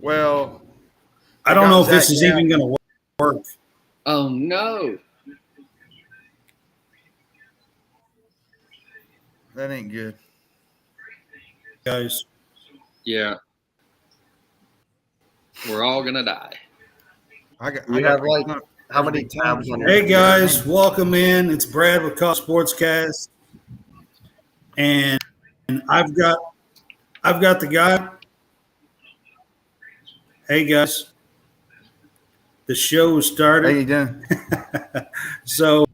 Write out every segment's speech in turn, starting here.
Well, I don't know if this is even going to work. Oh, no. That ain't good. Guys. Yeah. We're all going to die. How many tabs on your Hey, guys. Welcome in. It's Brad with SportsCast. And I've got the guy. Hey, guys. The show started. How you doing? So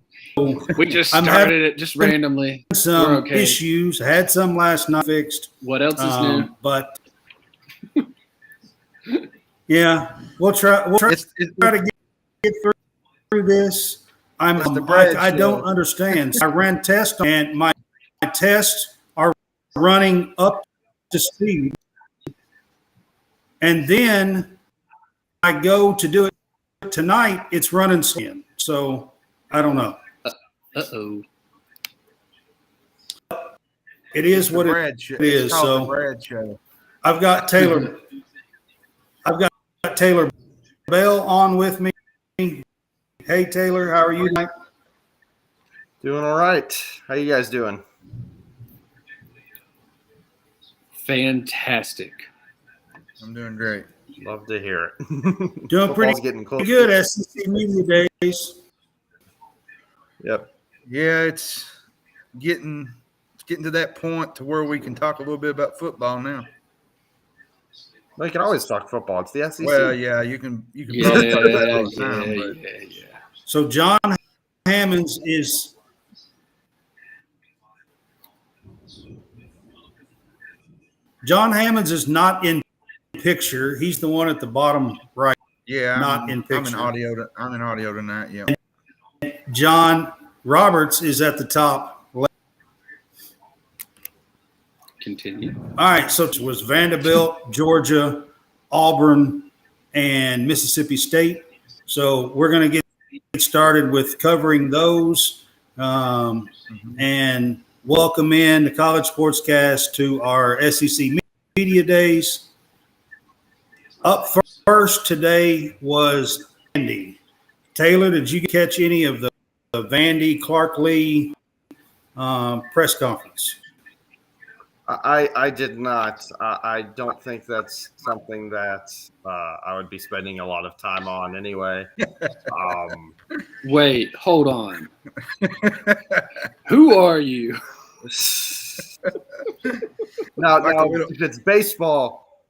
we just started it just randomly. Some issues. Had some last night fixed. What else is new? But yeah, we'll try to get through this. I don't understand. I ran tests and my tests are running up to speed, and then I go to do it tonight. It's running slow. So I don't know. Uh-oh. It is what it is. So I've got Taylor Bell on with me. Hey Taylor, how are you tonight? Doing all right. How you guys doing? Fantastic. I'm doing great. Love to hear it. Doing pretty good. SEC Media Days. Yep. Yeah, it's getting to that point to where we can talk a little bit about football now. Well, you can always talk football. It's the SEC. Well, yeah, you can Yeah. talk about it all the time. So John Hammonds is not in picture. He's the one at the bottom right. Yeah, in picture. I'm in audio tonight. Yeah. John Roberts is at the top left. Continue. All right, so it was Vanderbilt, Georgia, Auburn, and Mississippi State. So we're going to get started with covering those and welcome in the College Sportscast to our SEC Media Days. Up first today was Vandy. Taylor, did you catch any of the Vandy Clark Lee press conference? I did not. I don't think that's something that I would be spending a lot of time on anyway. Wait, hold on. Who are you? Now, if it's baseball,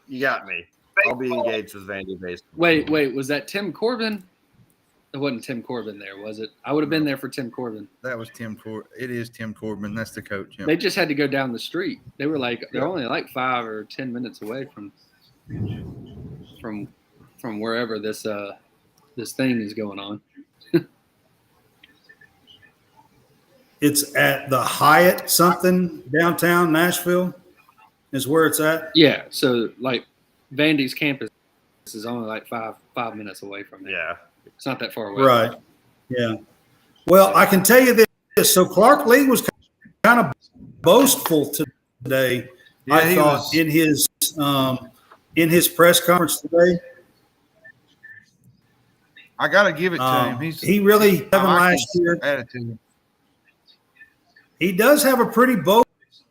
you got me. I'll be engaged with Vandy baseball. Wait, was that Tim Corbin? It wasn't Tim Corbin there, was it? I would have been there for Tim Corbin. That was Tim Corbin. It is Tim Corbin. That's the coach. Yeah. They just had to go down the street. They were they're only like 5 or 10 minutes away from wherever this thing is going on. It's at the Hyatt something downtown Nashville is where it's at. Yeah, so like Vandy's campus is only like five minutes away from there. Yeah. It's not that far away. Right. Yeah. Well, I can tell you this. So Clark Lee was kind of boastful today. Yeah, I thought in his press conference today. I got to give it to him. He really last year. Attitude. He does have a pretty bold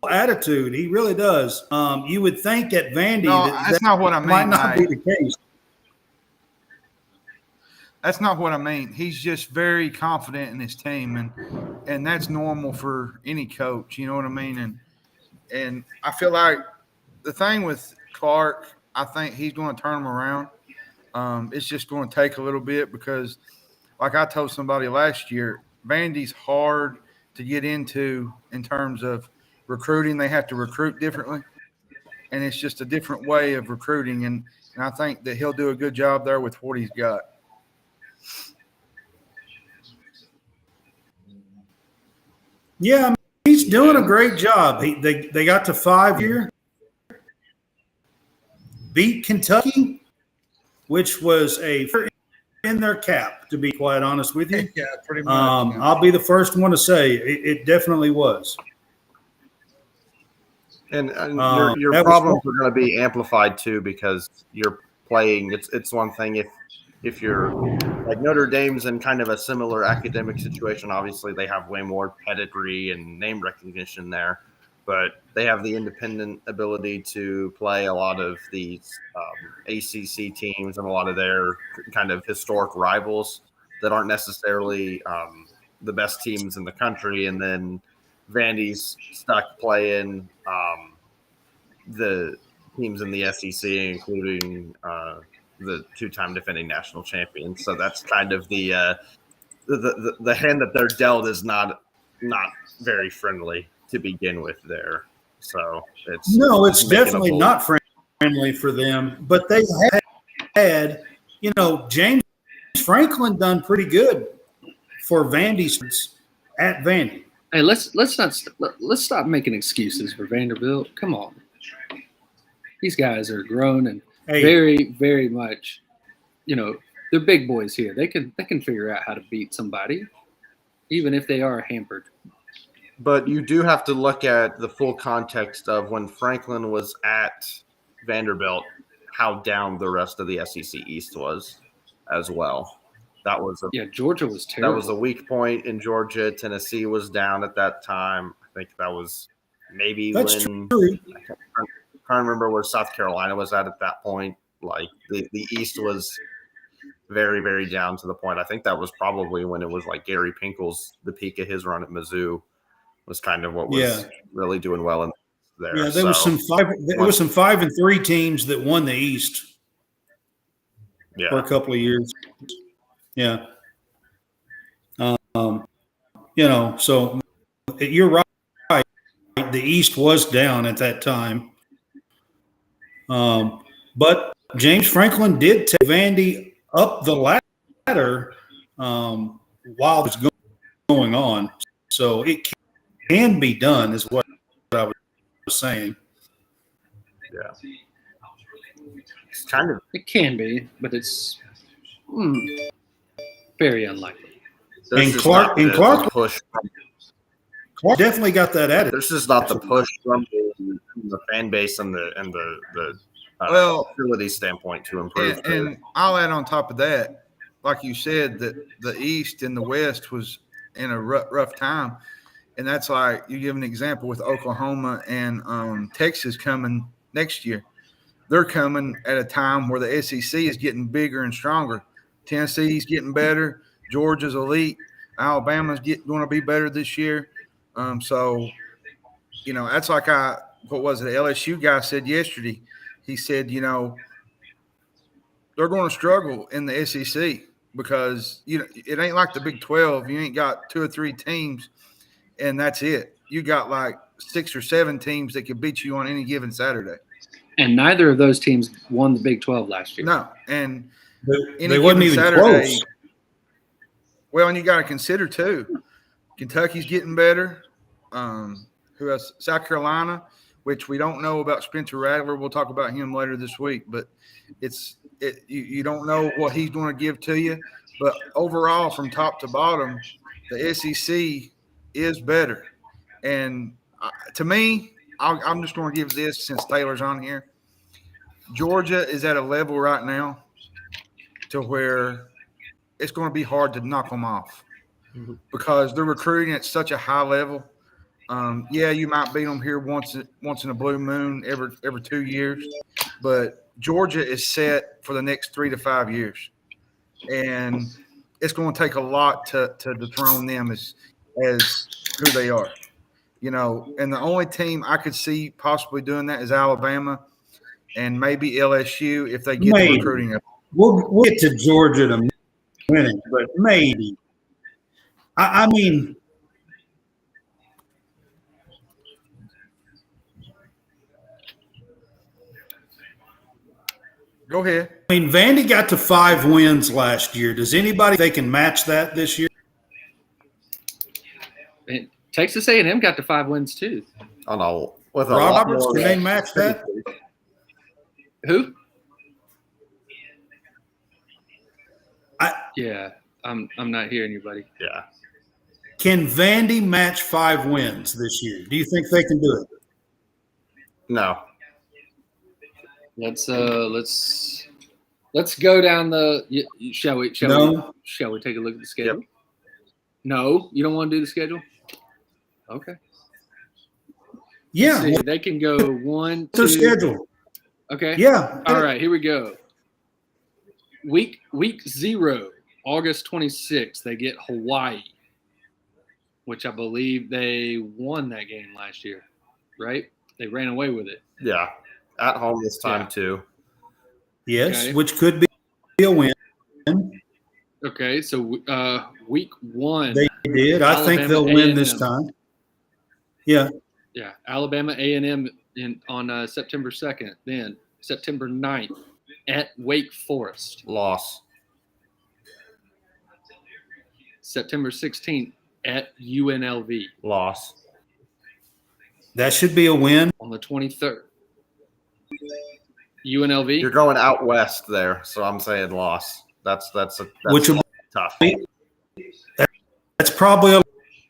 attitude. He really does. You would think at Vandy that's not what I mean. Might not be the case. That's not what I mean. He's just very confident in his team, and that's normal for any coach. You know what I mean? And I feel like the thing with Clark, I think he's going to turn him around. It's just going to take a little bit because, like I told somebody last year, Vandy's hard to get into in terms of recruiting. They have to recruit differently, and it's just a different way of recruiting. And I think that he'll do a good job there with what he's got. Yeah, I mean, he's doing a great job. They got to 5-year, beat Kentucky, which was in their cap, to be quite honest with you. Yeah, pretty much. I'll be the first one to say it definitely was. And That your was problems are going to be amplified too because you're playing. It's one thing if you're like Notre Dame's in kind of a similar academic situation. Obviously, they have way more pedigree and name recognition there, but they have the independent ability to play a lot of these ACC teams and a lot of their kind of historic rivals that aren't necessarily the best teams in the country. And then Vandy's stuck playing the teams in the SEC, including the two-time defending national champions. So that's kind of the hand that they're dealt is not very friendly to begin with there. So it's definitely not friendly for them. But they had, James Franklin done pretty good for Vandy at Vandy. Hey, let's stop making excuses for Vanderbilt. Come on, these guys are grown and very, very much, they're big boys here. They can figure out how to beat somebody, even if they are hampered. But you do have to look at the full context of when Franklin was at Vanderbilt, how down the rest of the SEC East was as well. Georgia was terrible. That was a weak point in Georgia. Tennessee was down at that time. I think that was maybe That's when true. I can't remember where South Carolina was at that point. Like the East was very, very down to the point. I think that was probably when it was like Gary Pinkel's the peak of his run at Mizzou was kind of what was really doing well in there. Yeah, there was some 5-3 teams that won the East for a couple of years. Yeah. So you're right. The East was down at that time. But James Franklin did take Vandy up the ladder while it's going on. So it can be done is what I was saying. Yeah. It can be, but it's very unlikely. And Clark definitely got that attitude. This is not the push from the fan base and the facility standpoint to improve. And I'll add on top of that, like you said, that the East and the West was in a rough time. And that's like you give an example with Oklahoma and Texas coming next year. They're coming at a time where the SEC is getting bigger and stronger. Tennessee's getting better. Georgia's elite. Alabama's going to be better this year. So, that's like what was it? The LSU guy said yesterday. He said, they're going to struggle in the SEC because, it ain't like the Big 12. You ain't got 2 or 3 teams, and that's it. You got like 6 or 7 teams that could beat you on any given Saturday. And neither of those teams won the Big 12 last year. No, and they wasn't even close. Well, and you got to consider too, Kentucky's getting better. Who else? South Carolina, which we don't know about Spencer Rattler. We'll talk about him later this week, but you don't know what he's going to give to you. But overall, from top to bottom, the SEC is better. And to me, I'm just going to give this since Taylor's on here. Georgia is at a level right now to where it's going to be hard to knock them off because they're recruiting at such a high level. You might beat them here once in a blue moon every 2 years, but Georgia is set for the next 3 to 5 years, and it's going to take a lot to dethrone them as who they are. And the only team I could see possibly doing that is Alabama and maybe LSU if they get the recruiting up. We'll get to Georgia in a minute, but maybe. I mean, go ahead. I mean, Vandy got to 5 wins last year. Does anybody think they can match that this year? Texas A&M got to 5 wins too. Oh no, with a Roberts, can they match that? Who? I'm not hearing you, buddy. Yeah. Can Vandy match 5 wins this year? Do you think they can do it? No. Let's go down the. Shall we take a look at the schedule? Yep. No, you don't want to do the schedule. Okay. Yeah, Let's see. They can go 1, 2. their schedule. Okay. Yeah. All right. Here we go. Week 0, August 26th. They get Hawaii, which I believe they won that game last year, right? They ran away with it. Yeah. At home this time too. Yes, Okay. which could be a win. Okay, so week 1. They did. I think they'll win this time. Yeah. Yeah, Alabama A&M on September 2nd. Then September 9th at Wake Forest. Loss. September 16th at UNLV. Loss. That should be a win. On the 23rd. UNLV. You're going out west there, so I'm saying loss. That's Which will tough. That's probably a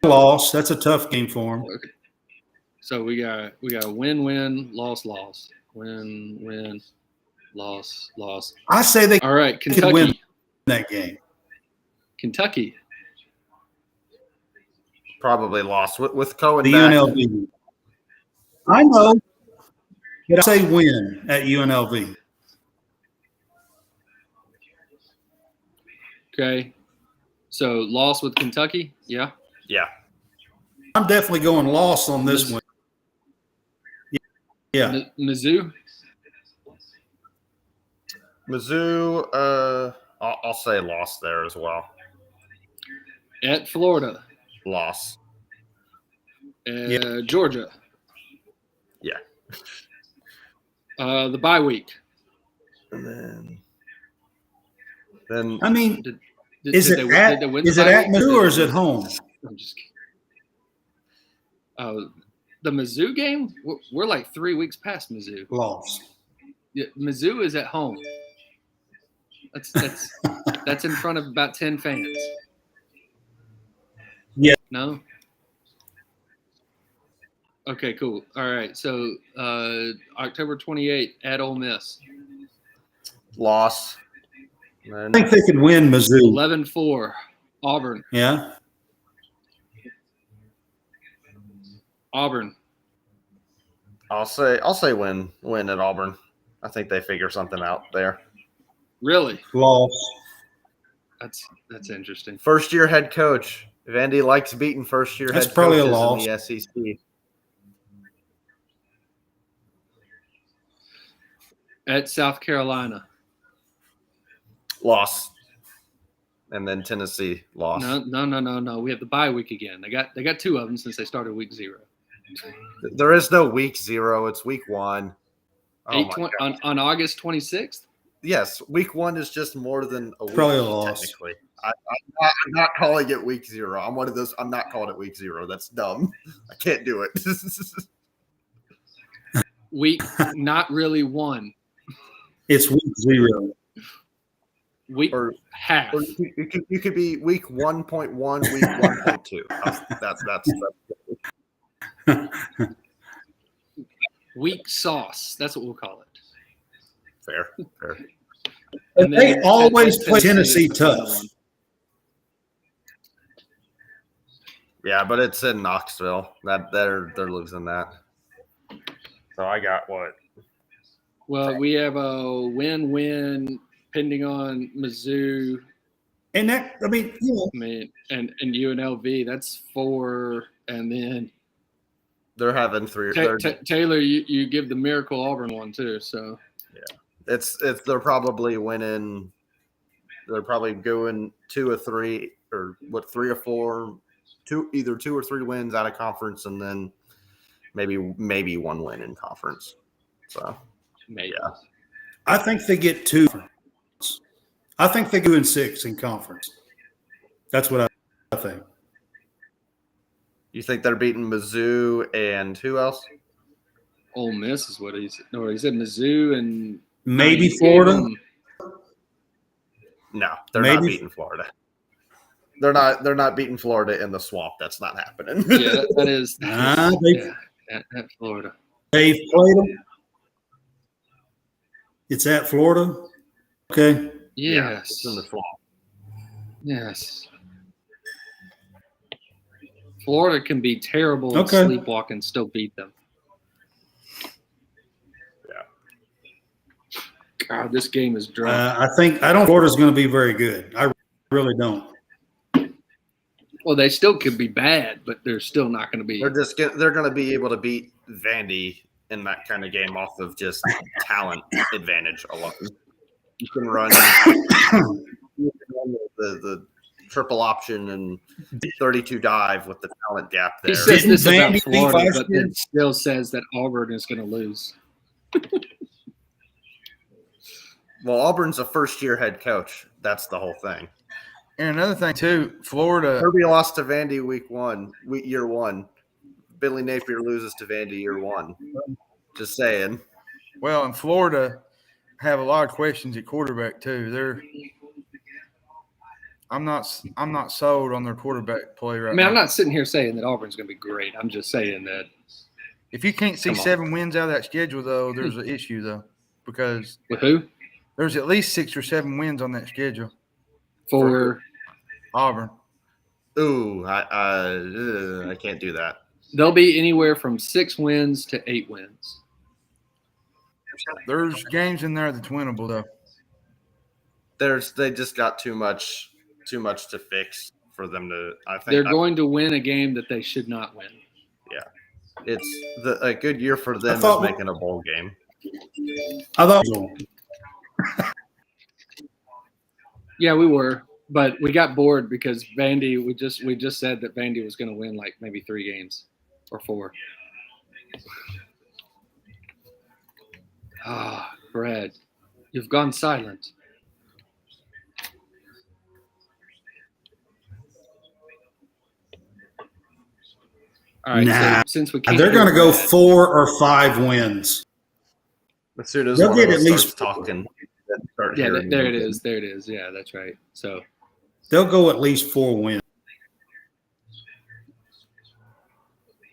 loss. That's a tough game for them. Okay. So we got win, loss, win, loss. I say they All right, could Kentucky. win that game. Kentucky. Probably lost with Cohen The back. UNLV. I know. But I say win at UNLV. Okay. So loss with Kentucky? Yeah. Yeah. I'm definitely going loss on this one. Yeah. Mizzou? Mizzou, I'll say loss there as well. At Florida. Loss. Georgia. Yeah. The bye week. And then I mean, Did is they it win- at did they win the is it bye at week? Mizzou or is it home? I'm just kidding. The Mizzou game? We're like 3 weeks past Mizzou. Loss. Yeah, Mizzou is at home. That's in front of about 10 fans. Yeah. No? Okay, cool. All right. So October 28th at Ole Miss. loss. I think they could win Mizzou. 11-4 Auburn. Yeah. Auburn. I'll say win at Auburn. I think they figure something out there. Really? Loss. That's interesting. First year head coach. Vandy likes beating first year That's head probably a coaches loss. in the SEC. At South Carolina. Loss. And then Tennessee loss. No. We have the bye week again. They got 2 of them since they started week 0. There is no week 0. It's week 1. Oh my God. On August 26th. Yes, week 1 is just more than a week. Probably a loss. Technically, I'm not calling it week 0. I'm one of those. I'm not calling it week 0. That's dumb. I can't do it. Week not really 1. It's week 0. Week Or half. Or you could be week 1.1, week 1.2. That's Week sauce. That's what we'll call it. fair. And They then always at play Tennessee is another tough. one. Yeah, but it's in Knoxville. They're losing that. So I got what? Well, we have a win-win pending on Mizzou. And that, I mean, And UNLV. That's 4. And then They're having 3. Taylor, you give the Miracle Auburn one too. So They're probably winning. They're probably going 2 or 3 or 3 or 4, either 2 or 3 wins out of conference, and then maybe 1 win in conference. So maybe. Yeah. I think they get 2. I think they go in 6 in conference. That's what I think. You think they're beating Mizzou and who else? Ole Miss is what he said. No, he said Mizzou and Maybe he gave Florida. them- No, they're not beating Florida. They're not beating Florida in the swamp. That's not happening. Yeah, that is. Nah, At Florida. They've played them. It's at Florida. Okay. Yes. It's in the fall. Yes. Florida can be terrible and Okay. sleepwalk and still beat them. Yeah. God, this game is dry. I don't think Florida's going to be very good. I really don't. Well, they still could be bad, but they're still not going to be. They're going to be able to beat Vandy in that kind of game off of just talent advantage alone. You can run the triple option and 32 dive with the talent gap there. He says this about Vandy Florida, beat but then still says that Auburn is going to lose. Well, Auburn's a first-year head coach. That's the whole thing. And another thing too, Florida. Kirby lost to Vandy year one. Billy Napier loses to Vandy year one. Just saying. Well, and Florida have a lot of questions at quarterback too. I'm not sold on their quarterback play right now. I'm not sitting here saying that Auburn's going to be great. I'm just saying that if you can't see 7 wins out of that schedule, though, there's an issue though, because with who? There's at least 6 or 7 wins on that schedule for Auburn. Ooh, I can't do that. They'll be anywhere from 6 wins to 8 wins. There's games in there that's winnable though. They just got too much to fix for them to. I think they're going to win a game that they should not win. Yeah, it's a good year for them is making a bowl game. I thought. Yeah, we were, but we got bored because Vandy. We just said that Vandy was going to win like maybe 3 games or 4. Ah, Brad, you've gone silent. All right, so since we can't they're going to go 4 or 5 wins. As soon as they'll get at least talking. Yeah, there it is. There it is. Yeah, that's right. So they'll go at least 4 wins.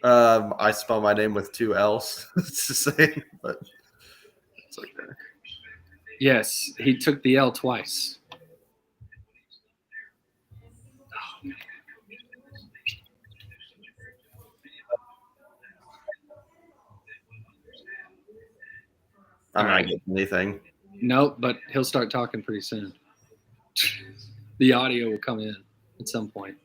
I spell my name with 2 L's. It's the same, but it's okay. Yes, he took the L twice. I'm not getting anything. Nope, but he'll start talking pretty soon. The audio will come in at some point.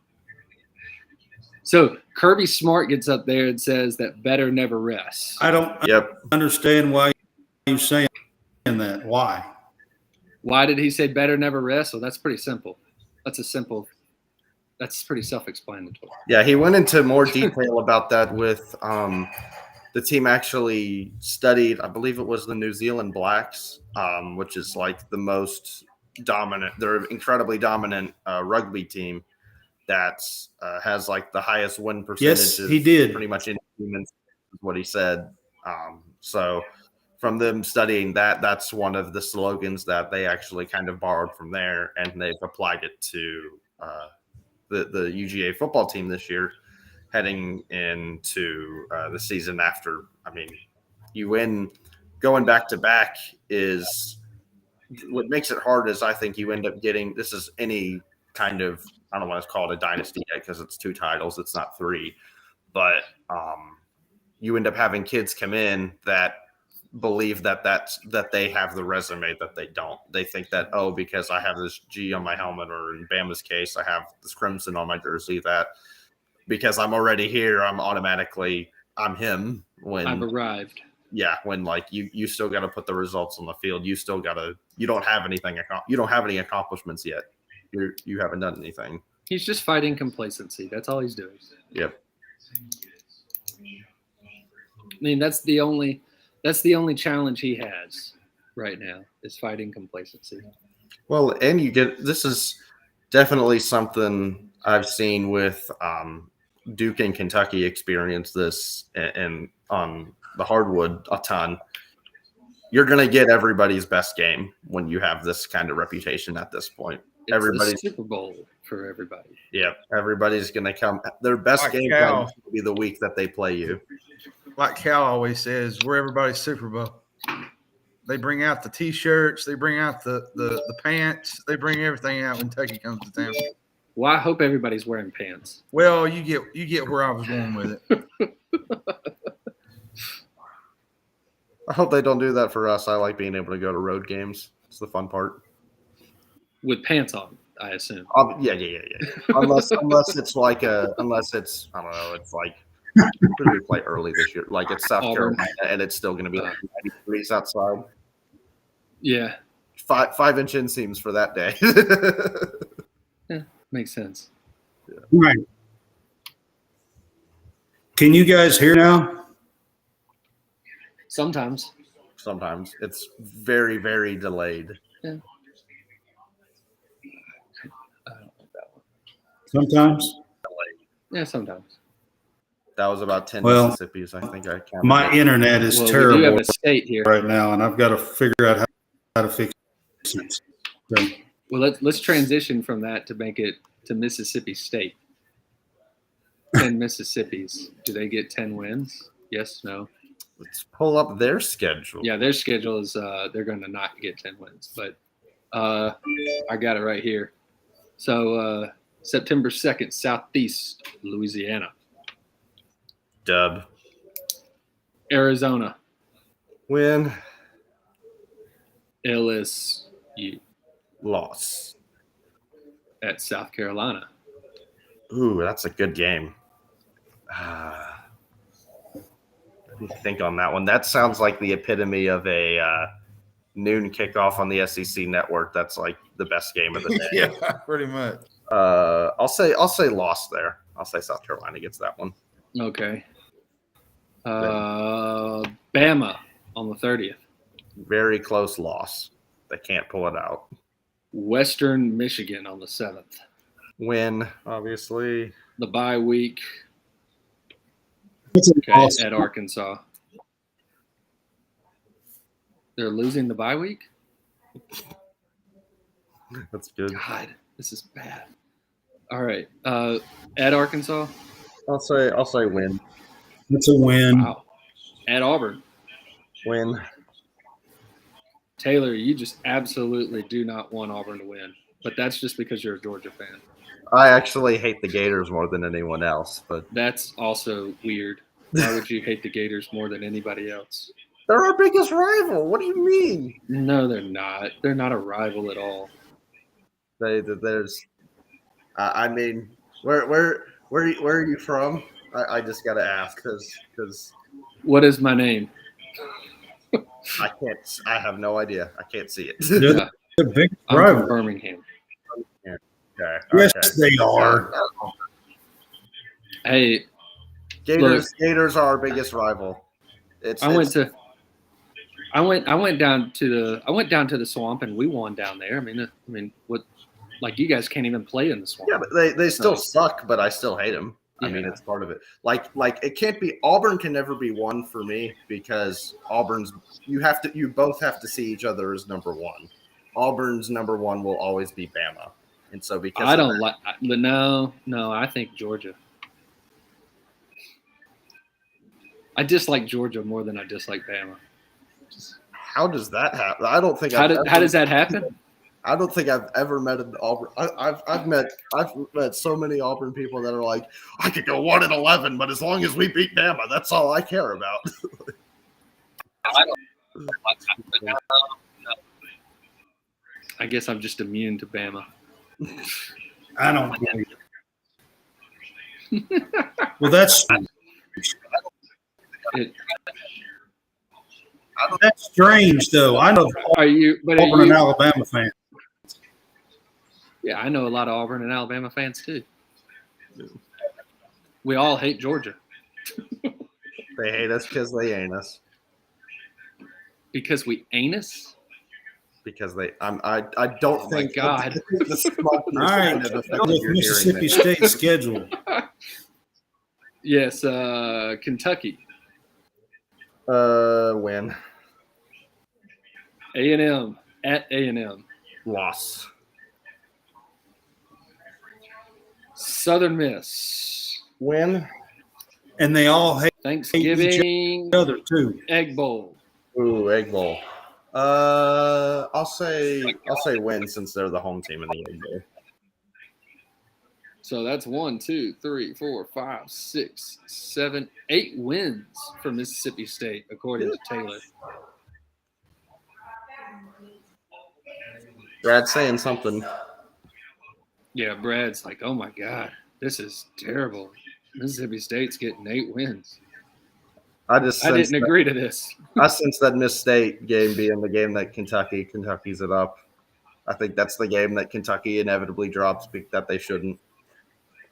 So Kirby Smart gets up there and says that better never rests. I don't understand why you're saying that. Why? Why did he say better never rest? Well, that's pretty simple. That's pretty self-explanatory. Yeah, he went into more detail about that with the team actually studied, I believe it was the New Zealand Blacks, which is like the most dominant. They're an incredibly dominant rugby team that has like the highest win percentage. Yes, he did. Pretty much in humans, is what he said. So from them studying that, that's one of the slogans that they actually kind of borrowed from there, and they've applied it to the UGA football team this year, heading into the season after. I mean, you win going back to back is what makes it hard. Is I think you end up getting, this is any kind of, I don't want to call it a dynasty yet because it's 2 titles, it's not 3, but you end up having kids come in that believe that they have the resume that they don't. They think that, oh, because I have this G on my helmet, or in Bama's case, I have this crimson on my jersey, that because I'm already here, I'm him. When I've arrived. Yeah, when like you still got to put the results on the field. You still got to. You don't have anything. You don't have any accomplishments yet. You haven't done anything. He's just fighting complacency. That's all he's doing. Yep. I mean, that's the only challenge he has right now is fighting complacency. Well, and this is definitely something I've seen with Duke and Kentucky experience this and on the hardwood a ton. You're going to get everybody's best game when you have this kind of reputation at this point. It's the Super Bowl for everybody. Yeah, everybody's going to come. Their best game will be the week that they play you. like Cal always says, we're everybody's Super Bowl. They bring out the T-shirts. They bring out the pants. They bring everything out when Kentucky comes to town. Well, I hope everybody's wearing pants. Well, you get where I was going with it. I hope they don't do that for us. I like being able to go to road games. It's the fun part. With pants on, I assume. Yeah. Unless it's like unless it's, I don't know, it's like, who did we play early this year? Like it's South Auburn. Carolina, and it's still going to be like 90 degrees outside. Yeah. 5-inch inseams for that day. Yeah, makes sense. All right. Can you guys hear now? Sometimes. Sometimes it's very, very delayed. Yeah. I don't like that one. Sometimes? Yeah, sometimes. That was about 10 Well, Mississippi's. I think I counted. My internet is We do terrible have a state here. right now, and I've got to figure out how to fix it. So, Well, let's transition from that to make it to Mississippi State. 10 Mississippis. Do they get 10 wins? Yes, no. Let's pull up their schedule. Yeah, their schedule is they're going to not get 10 wins, but I got it right here. So September 2nd, Southeast Louisiana. Dub. Arizona. Win. LSU. Loss. At South Carolina. Ooh, that's a good game. Let me think on that one. That sounds like the epitome of a noon kickoff on the SEC network. That's like the best game of the day. Yeah, pretty much. I'll say loss there. I'll say South Carolina gets that one. Okay. Bama on the 30th. Very close loss. They can't pull it out. Western Michigan on the 7th. Win, obviously. The bye week. That's Okay, awesome. at Arkansas. They're losing the bye week? That's good. God, this is bad. All right. At Arkansas? I'll say win. That's a win. Wow. At Auburn. Win. Taylor, you just absolutely do not want Auburn to win. But that's just because you're a Georgia fan. I actually hate the Gators more than anyone else, but That's also weird. Why would you hate the Gators more than anybody else? they're our biggest rival. What do you mean? No, they're not. They're not a rival at all. There's. I mean, where are you from? I just gotta ask because What is my name? I can't. I have no idea. I can't see it. They're the big I'm rival. from Birmingham. Okay, Yes, okay. they are. Hey, Gators are our biggest rival. I went down to the swamp and we won down there. I mean, what? Like you guys can't even play in the swamp. Yeah, but they still suck. But I still hate them. I mean, it's part of it. Like it can't be. Auburn can never be one for me because Auburn's. You both have to see each other as number one. Auburn's number one will always be Bama, and so because I don't like. No, I think Georgia. I dislike Georgia more than I dislike Bama. How does that happen? I don't think. How does that happen? I don't think I've ever met an Auburn. I've met so many Auburn people that are like, I could go 1-11, but as long as we beat Bama, that's all I care about. I guess I'm just immune to Bama. I don't believe it. Well, that's strange, though. I know Auburn and Alabama fans. Yeah, I know a lot of Auburn and Alabama fans too. We all hate Georgia. They hate us because they ain't us. Because we anus? Because I don't think. My God. All right, with Mississippi State schedule. Yes, Kentucky. Win. A&M at A&M. Loss. Southern Miss. Win. and they all hate Thanksgiving each other too. Egg Bowl. Ooh, Egg Bowl. I'll say win since they're the home team in the Egg Bowl. So that's 1, 2, 3, 4, 5, 6, 7, 8 wins for Mississippi State, according to Taylor. Brad's saying something. Yeah, Brad's like, oh my God, this is terrible. Mississippi State's getting 8 wins. I didn't agree to this. I sense that Miss State game being the game that Kentucky's it up. I think that's the game that Kentucky inevitably drops that they shouldn't,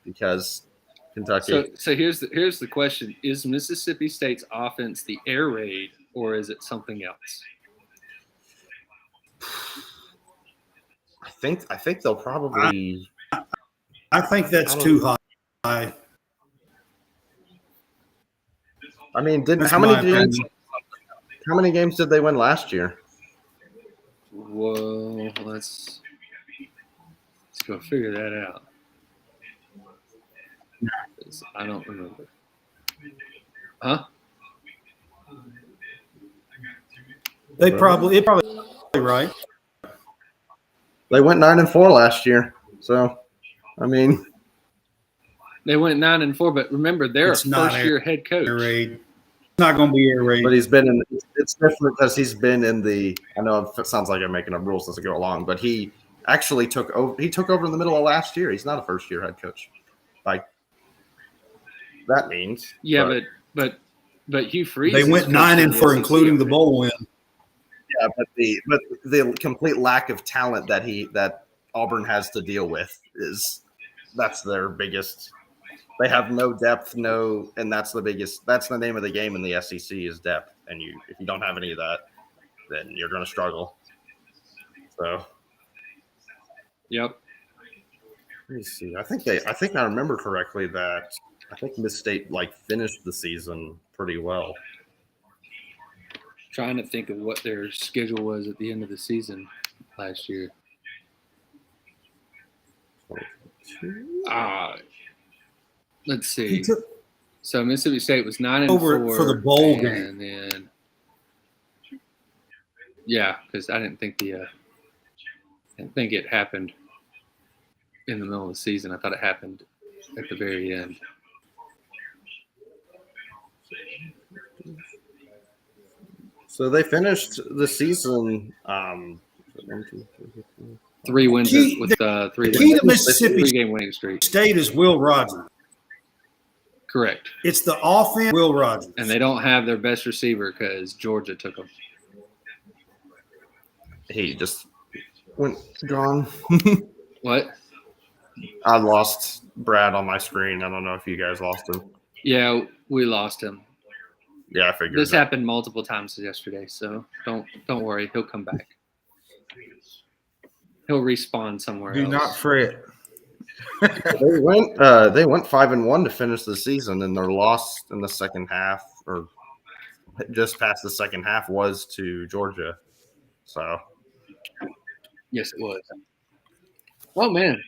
because Kentucky. So here's the question: is Mississippi State's offense the air raid, or is it something else? I think they'll probably. I think that's too high. I mean, how many games did they win last year? Whoa, let's go figure that out. I don't remember. Huh? It's probably right. They went 9-4 last year, so I mean, they went 9-4. But remember, they're a first-year head coach. It's not going to be air raid. But he's been in. It's different because he's been in the. I know it sounds like I'm making up rules as I go along, but he actually took over. He took over in the middle of last year. He's not a first-year head coach. Like that means. Yeah, but Hugh Freeze. They went 9-4, including the bowl win. Yeah, but the complete lack of talent that Auburn has to deal with that's their biggest. They have no depth, and that's the biggest. That's the name of the game in the SEC is depth, and if you don't have any of that, then you're going to struggle. So, yep. Let me see. I think I remember correctly that I think Miss State finished the season pretty well. Trying to think of what their schedule was at the end of the season last year. Let's see. So Mississippi State was 9-4 for the bowl game, and then because I didn't think it happened in the middle of the season. I thought it happened at the very end. So they finished the season 3 wins with 3 key to Mississippi 3-game winning streak. State is Will Rogers. Correct. It's the offense, Will Rogers. And they don't have their best receiver because Georgia took him. He just went gone. What? I lost Brad on my screen. I don't know if you guys lost him. Yeah, we lost him. Yeah, I figured. This happened multiple times yesterday, so don't worry. He'll come back. He'll respawn somewhere else. Do not fret. They went 5-1 to finish the season, and their loss in the second half, or just past the second half, was to Georgia. So, yes, it was. Oh man,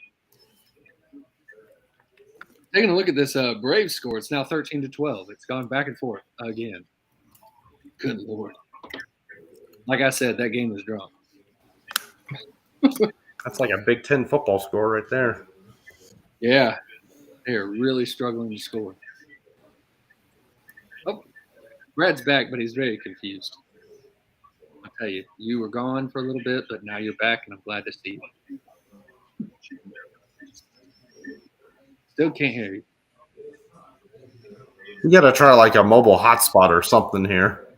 taking a look at this Braves score, it's now 13-12. It's gone back and forth again. Good Lord! Like I said, that game was drawn. That's like a Big Ten football score right there. Yeah, they are really struggling to score. Oh, Brad's back, but he's very confused. I'll tell you, you were gone for a little bit, but now you're back, and I'm glad to see you. Still can't hear you. You got to try like a mobile hotspot or something here,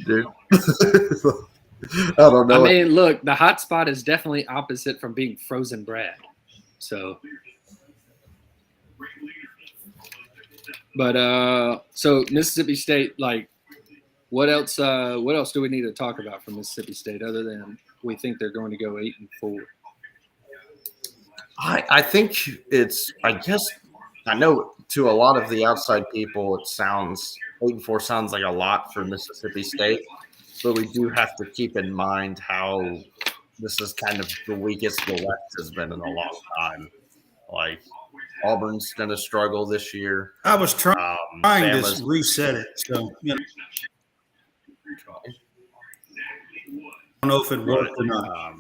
dude. I don't know. I mean, look, the hotspot is definitely opposite from being frozen Brad. So, but so Mississippi State, what else do we need to talk about from Mississippi State other than we think they're going to go 8-4? I think I know to a lot of the outside people, it sounds 8-4 sounds like a lot for Mississippi State, but we do have to keep in mind how this is kind of the weakest the West has been in a long time. Like Auburn's going to struggle this year. I was trying Bama's, to reset it, so I don't know if it worked or not.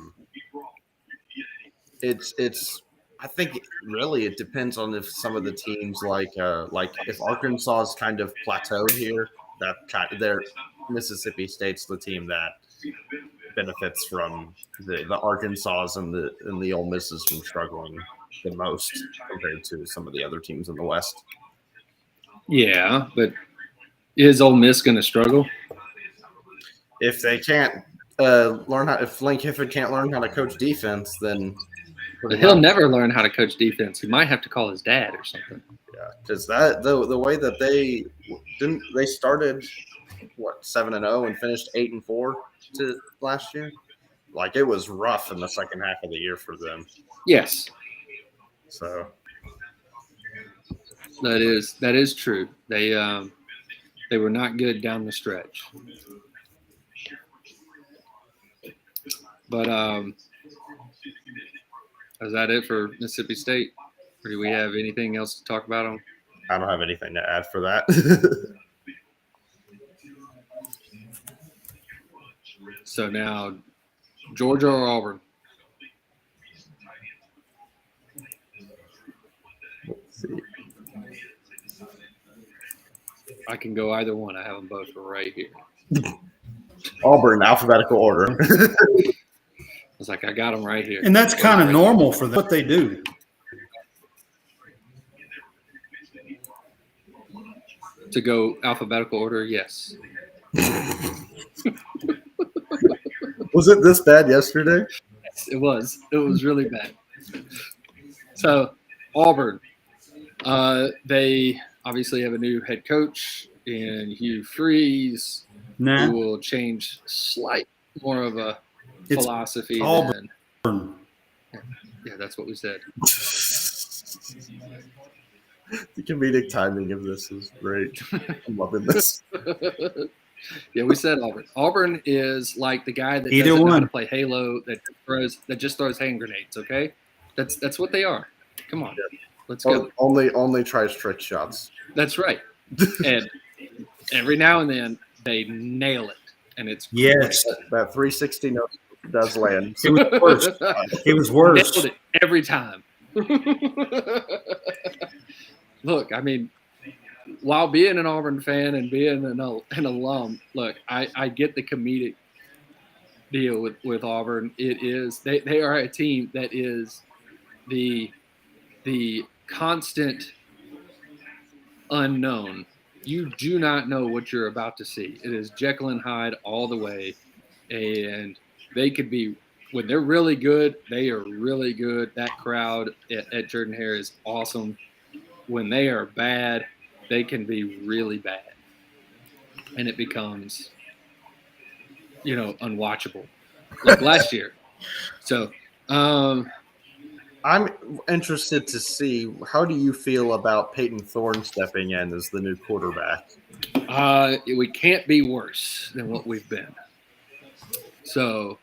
It's. I think really it depends on if some of the teams like if Arkansas is kind of plateaued here, that they're Mississippi State's the team that benefits from the Arkansas and the Ole Misses from struggling the most compared to some of the other teams in the West. Yeah, but is Ole Miss going to struggle? If they can't if Lane Kiffin can't learn how to coach defense, then he'll never learn how to coach defense. He might have to call his dad or something. Yeah, because the way that they started 7-0 and finished 8-4 to last year. Like it was rough in the second half of the year for them. Yes. So that is true. They were not good down the stretch. But is that it for Mississippi State? Or do we have anything else to talk about them? I don't have anything to add for that. So now, Georgia or Auburn? Let's see. I can go either one. I have them both right here. Auburn, alphabetical order. I was like, I got them right here. And that's kind of normal for them, what they do. To go alphabetical order, yes. Was it this bad yesterday? Yes, it was. It was really bad. So, Auburn, they obviously have a new head coach in Hugh Freeze, who will change slight more of a philosophy than – yeah, that's what we said. The comedic timing of this is great. I'm loving this. Yeah, we said Auburn. Auburn is like the guy that doesn't know how to play Halo that just throws hand grenades. Okay, that's what they are. Come on, let's go. Only tries trick shots. That's right. And every now and then they nail it, and it's yes. That 360 note does land. It was worse. It was worse. Nailed it every time. Look, I mean, while being an Auburn fan and being an alum, look, I get the comedic deal with Auburn. It is they are a team that is the constant unknown. You do not know what you're about to see. It is Jekyll and Hyde all the way, and they could be when they're really good. They are really good. That crowd at Jordan-Hare is awesome. When they are bad, they can be really bad, and it becomes, unwatchable, like last year. So, I'm interested to see, how do you feel about Peyton Thorne stepping in as the new quarterback? We can't be worse than what we've been. So,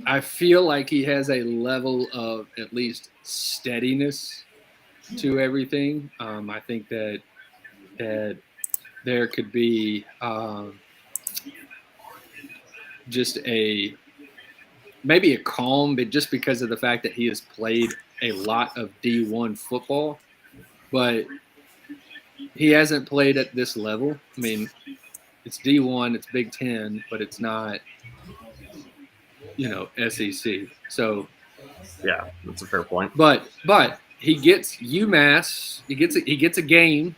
I feel like he has a level of at least steadiness to everything. I think that there could be just maybe a calm, but just because of the fact that he has played a lot of D1 football, but he hasn't played at this level. I mean, it's D1, it's Big Ten, but it's not, SEC. So, yeah, that's a fair point. But he gets UMass. He gets a game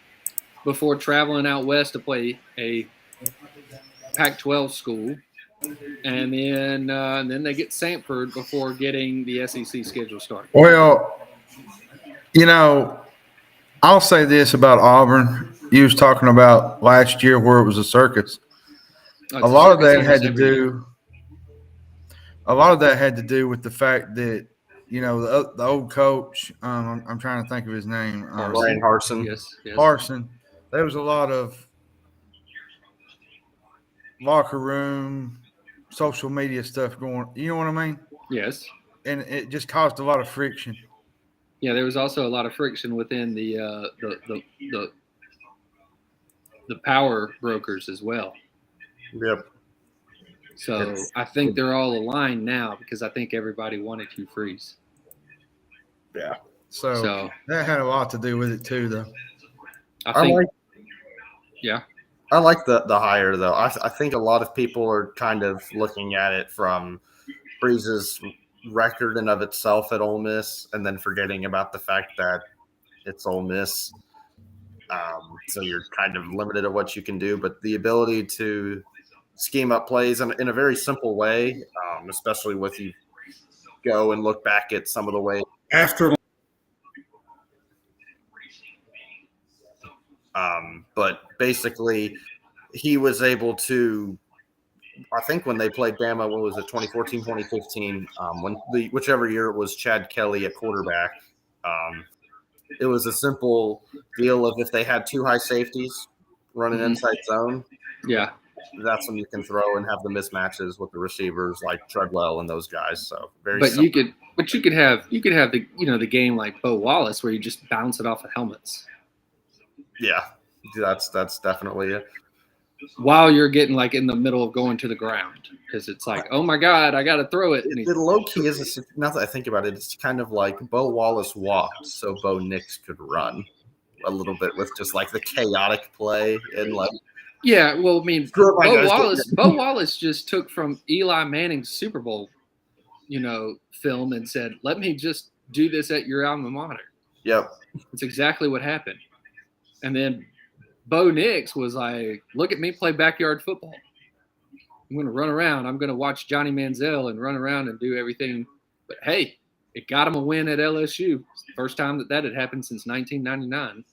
before traveling out west to play a Pac-12 school, and then they get Samford before getting the SEC schedule started. Well, I'll say this about Auburn. You was talking about last year where it was a circus. A lot of that had to do with the fact that the old coach. I'm trying to think of his name. Ryan Harsin. Yes. Harsin. There was a lot of locker room, social media stuff going. You know what I mean? Yes. and it just caused a lot of friction. Yeah, there was also a lot of friction within the power brokers as well. Yep. So I think they're all aligned now because I think everybody wanted Hugh Freeze. Yeah. So that had a lot to do with it too, though. I like the hire, though. I think a lot of people are kind of looking at it from Freeze's record in of itself at Ole Miss, and then forgetting about the fact that it's Ole Miss. So you're kind of limited at what you can do, but the ability to scheme up plays in a very simple way, especially with you go and look back at some of the ways after. But basically, he was able to. I think when they played Bama, what was it, 2014, 2015, whichever year it was Chad Kelly at quarterback, it was a simple deal of if they had two high safeties running inside zone, yeah, that's when you can throw and have the mismatches with the receivers like Treadwell and those guys. So you could have the the game like Bo Wallace where you just bounce it off of helmets. Yeah, that's definitely it. While you're getting like in the middle of going to the ground because it's like, oh my God, I got to throw it. The low key is, now that I think about it, it's kind of like Bo Wallace walked so Bo Nix could run a little bit with just like the chaotic play and like. Yeah, well, I mean, Bo Wallace just took from Eli Manning's Super Bowl, film and said, "Let me just do this at your alma mater." Yep, that's exactly what happened. And then Bo Nix was like, "Look at me play backyard football. I'm going to run around. I'm going to watch Johnny Manziel and run around and do everything." But hey, it got him a win at LSU. First time that had happened since 1999.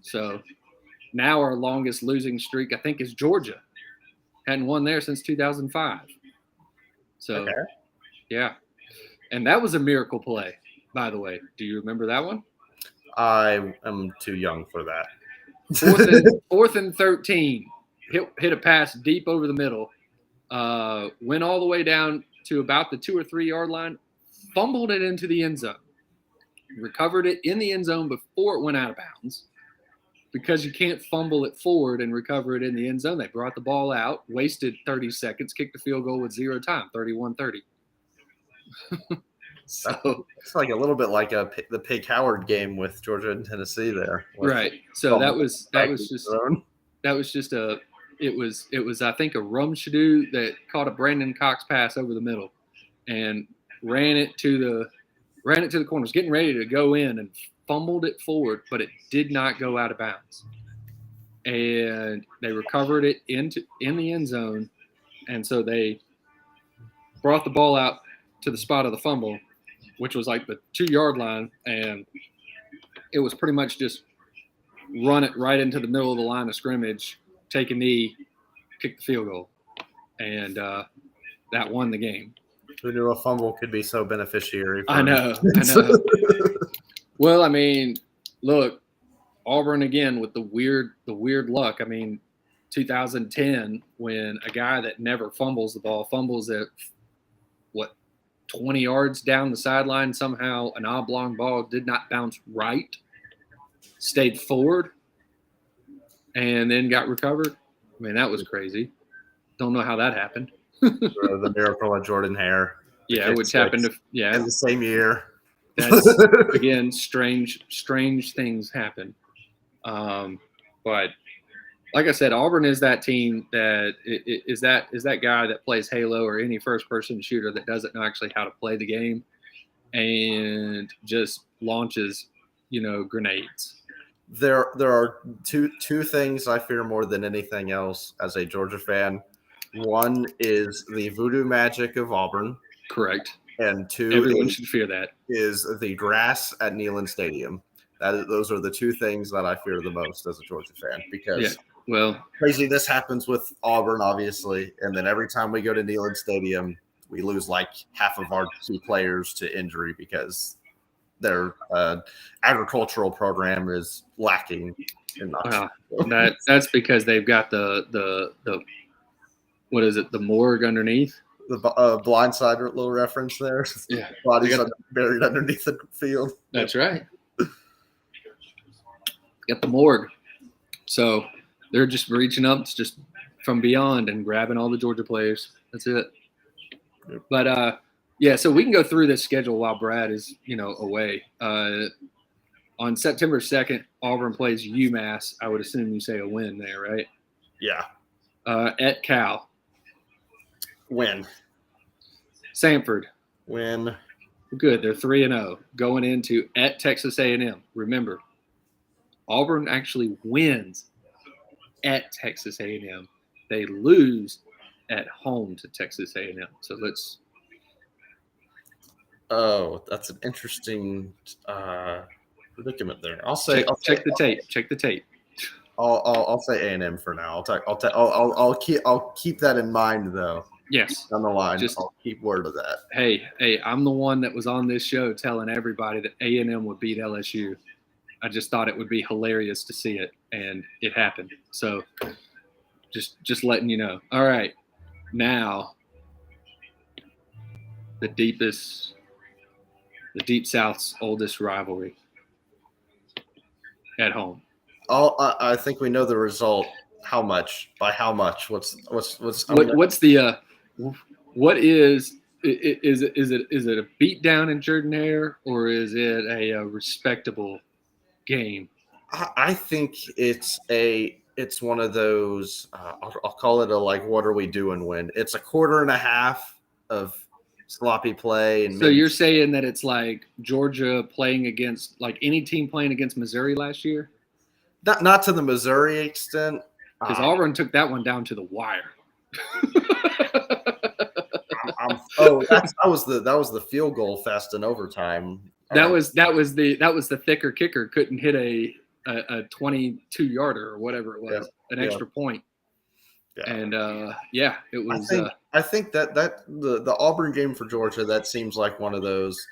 So. Now our longest losing streak, I think, is Georgia. Hadn't won there since 2005. So, yeah. And that was a miracle play, by the way. Do you remember that one? I am too young for that. Fourth and 13. Hit a pass deep over the middle. Went all the way down to about the 2 or 3 yard line. Fumbled it into the end zone. Recovered it in the end zone before it went out of bounds. Because you can't fumble it forward and recover it in the end zone. They brought the ball out, wasted 30 seconds, kicked the field goal with 0 time, 31-30. So it's like a little bit like the Pig Howard game with Georgia and Tennessee there. Right. So that was just it was I think a Rumshadoo that caught a Brandon Cox pass over the middle and ran it to the corners, getting ready to go in and fumbled it forward, but it did not go out of bounds. And they recovered it in the end zone. And so they brought the ball out to the spot of the fumble, which was like the 2 yard line. And it was pretty much just run it right into the middle of the line of scrimmage, take a knee, kick the field goal. And that won the game. Who knew a fumble could be so beneficiary? I know. Well, I mean, look, Auburn again with the weird luck. I mean, 2010 when a guy that never fumbles the ball fumbles it 20 yards down the sideline, somehow an oblong ball did not bounce right, stayed forward, and then got recovered. I mean, that was crazy. Don't know how that happened. The miracle of Jordan Hare. Yeah, which happened in the same year. That's again strange things happen. But like I said, Auburn is that team that is that guy that plays Halo or any first person shooter that doesn't know actually how to play the game and just launches, grenades. There are two things I fear more than anything else as a Georgia fan. One is the voodoo magic of Auburn. Correct. And two, everyone should fear that, is the grass at Neyland Stadium. Those are the two things that I fear the most as a Georgia fan because craziness happens with Auburn, obviously. And then every time we go to Neyland Stadium, we lose like half of our key players to injury because their agricultural program is lacking in that's because they've got the what is it, the morgue underneath? blindside little reference there. Yeah. Bodies buried underneath the field. That's right. Got the morgue. So they're just reaching up just from beyond and grabbing all the Georgia players. That's it. Yep. But yeah, so we can go through this schedule while Brad is, away. On September 2nd, Auburn plays UMass. I would assume you say a win there, right? Yeah. At Cal. Win. Samford. Win. Good. They're 3-0 going into at Texas A&M. Remember, Auburn actually wins at Texas A&M. They lose at home to Texas A&M. So let's. Oh, that's an interesting predicament there. I'll check the tape. Check the tape. I'll say A&M for now. I'll keep that in mind though. Yes. On the line. I'll keep word of that. Hey, I'm the one that was on this show telling everybody that A&M would beat LSU. I just thought it would be hilarious to see it, and it happened. So just letting you know. All right. Now, the Deep South's oldest rivalry at home. I think we know the result. How much? By how much? What is it a beat down in Jordan-Hare, or is it a respectable game? I think it's one of those. I'll call it a what are we doing win. It's a quarter and a half of sloppy play, and so you're saying that it's like Georgia playing against any team playing against Missouri last year. Not to the Missouri extent, because Auburn took that one down to the wire. That was the field goal fest in overtime. That was the thicker kicker couldn't hit a 22-yarder or whatever it was, an extra point. Yeah. And it was. I think that the Auburn game for Georgia, that seems like one of those.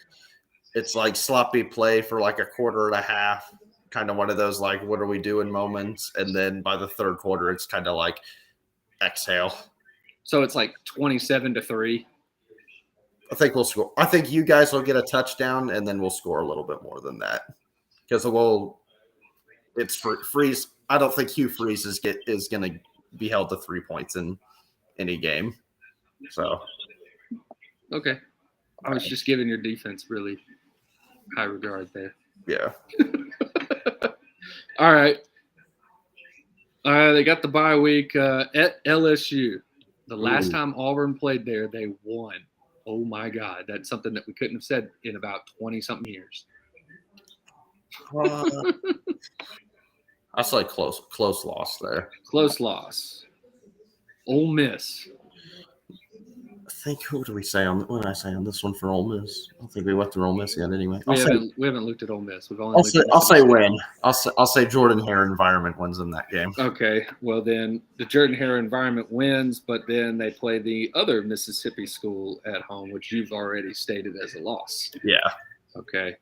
It's like sloppy play for a quarter and a half, kind of one of those what are we doing moments, and then by the third quarter, it's kind of like exhale. So it's 27-3. I think we'll score. I think you guys will get a touchdown, and then we'll score a little bit more than that because it's Freeze. I don't think Hugh Freeze is going to be held to 3 points in any game. So, okay, I was just giving your defense really high regard there. Yeah. All right. They got the bye week at LSU. The last time Auburn played there, they won. Oh, my God. That's something that we couldn't have said in about 20-something years. I say close loss there. Close loss. Ole Miss. I think, who do we say what did I say on this one for Ole Miss? I don't think we went through Ole Miss yet anyway. We haven't looked at Ole Miss. I'll say win. I'll say Jordan-Hare environment wins in that game. Okay. Well, then the Jordan-Hare environment wins, but then they play the other Mississippi school at home, which you've already stated as a loss. Yeah. Okay.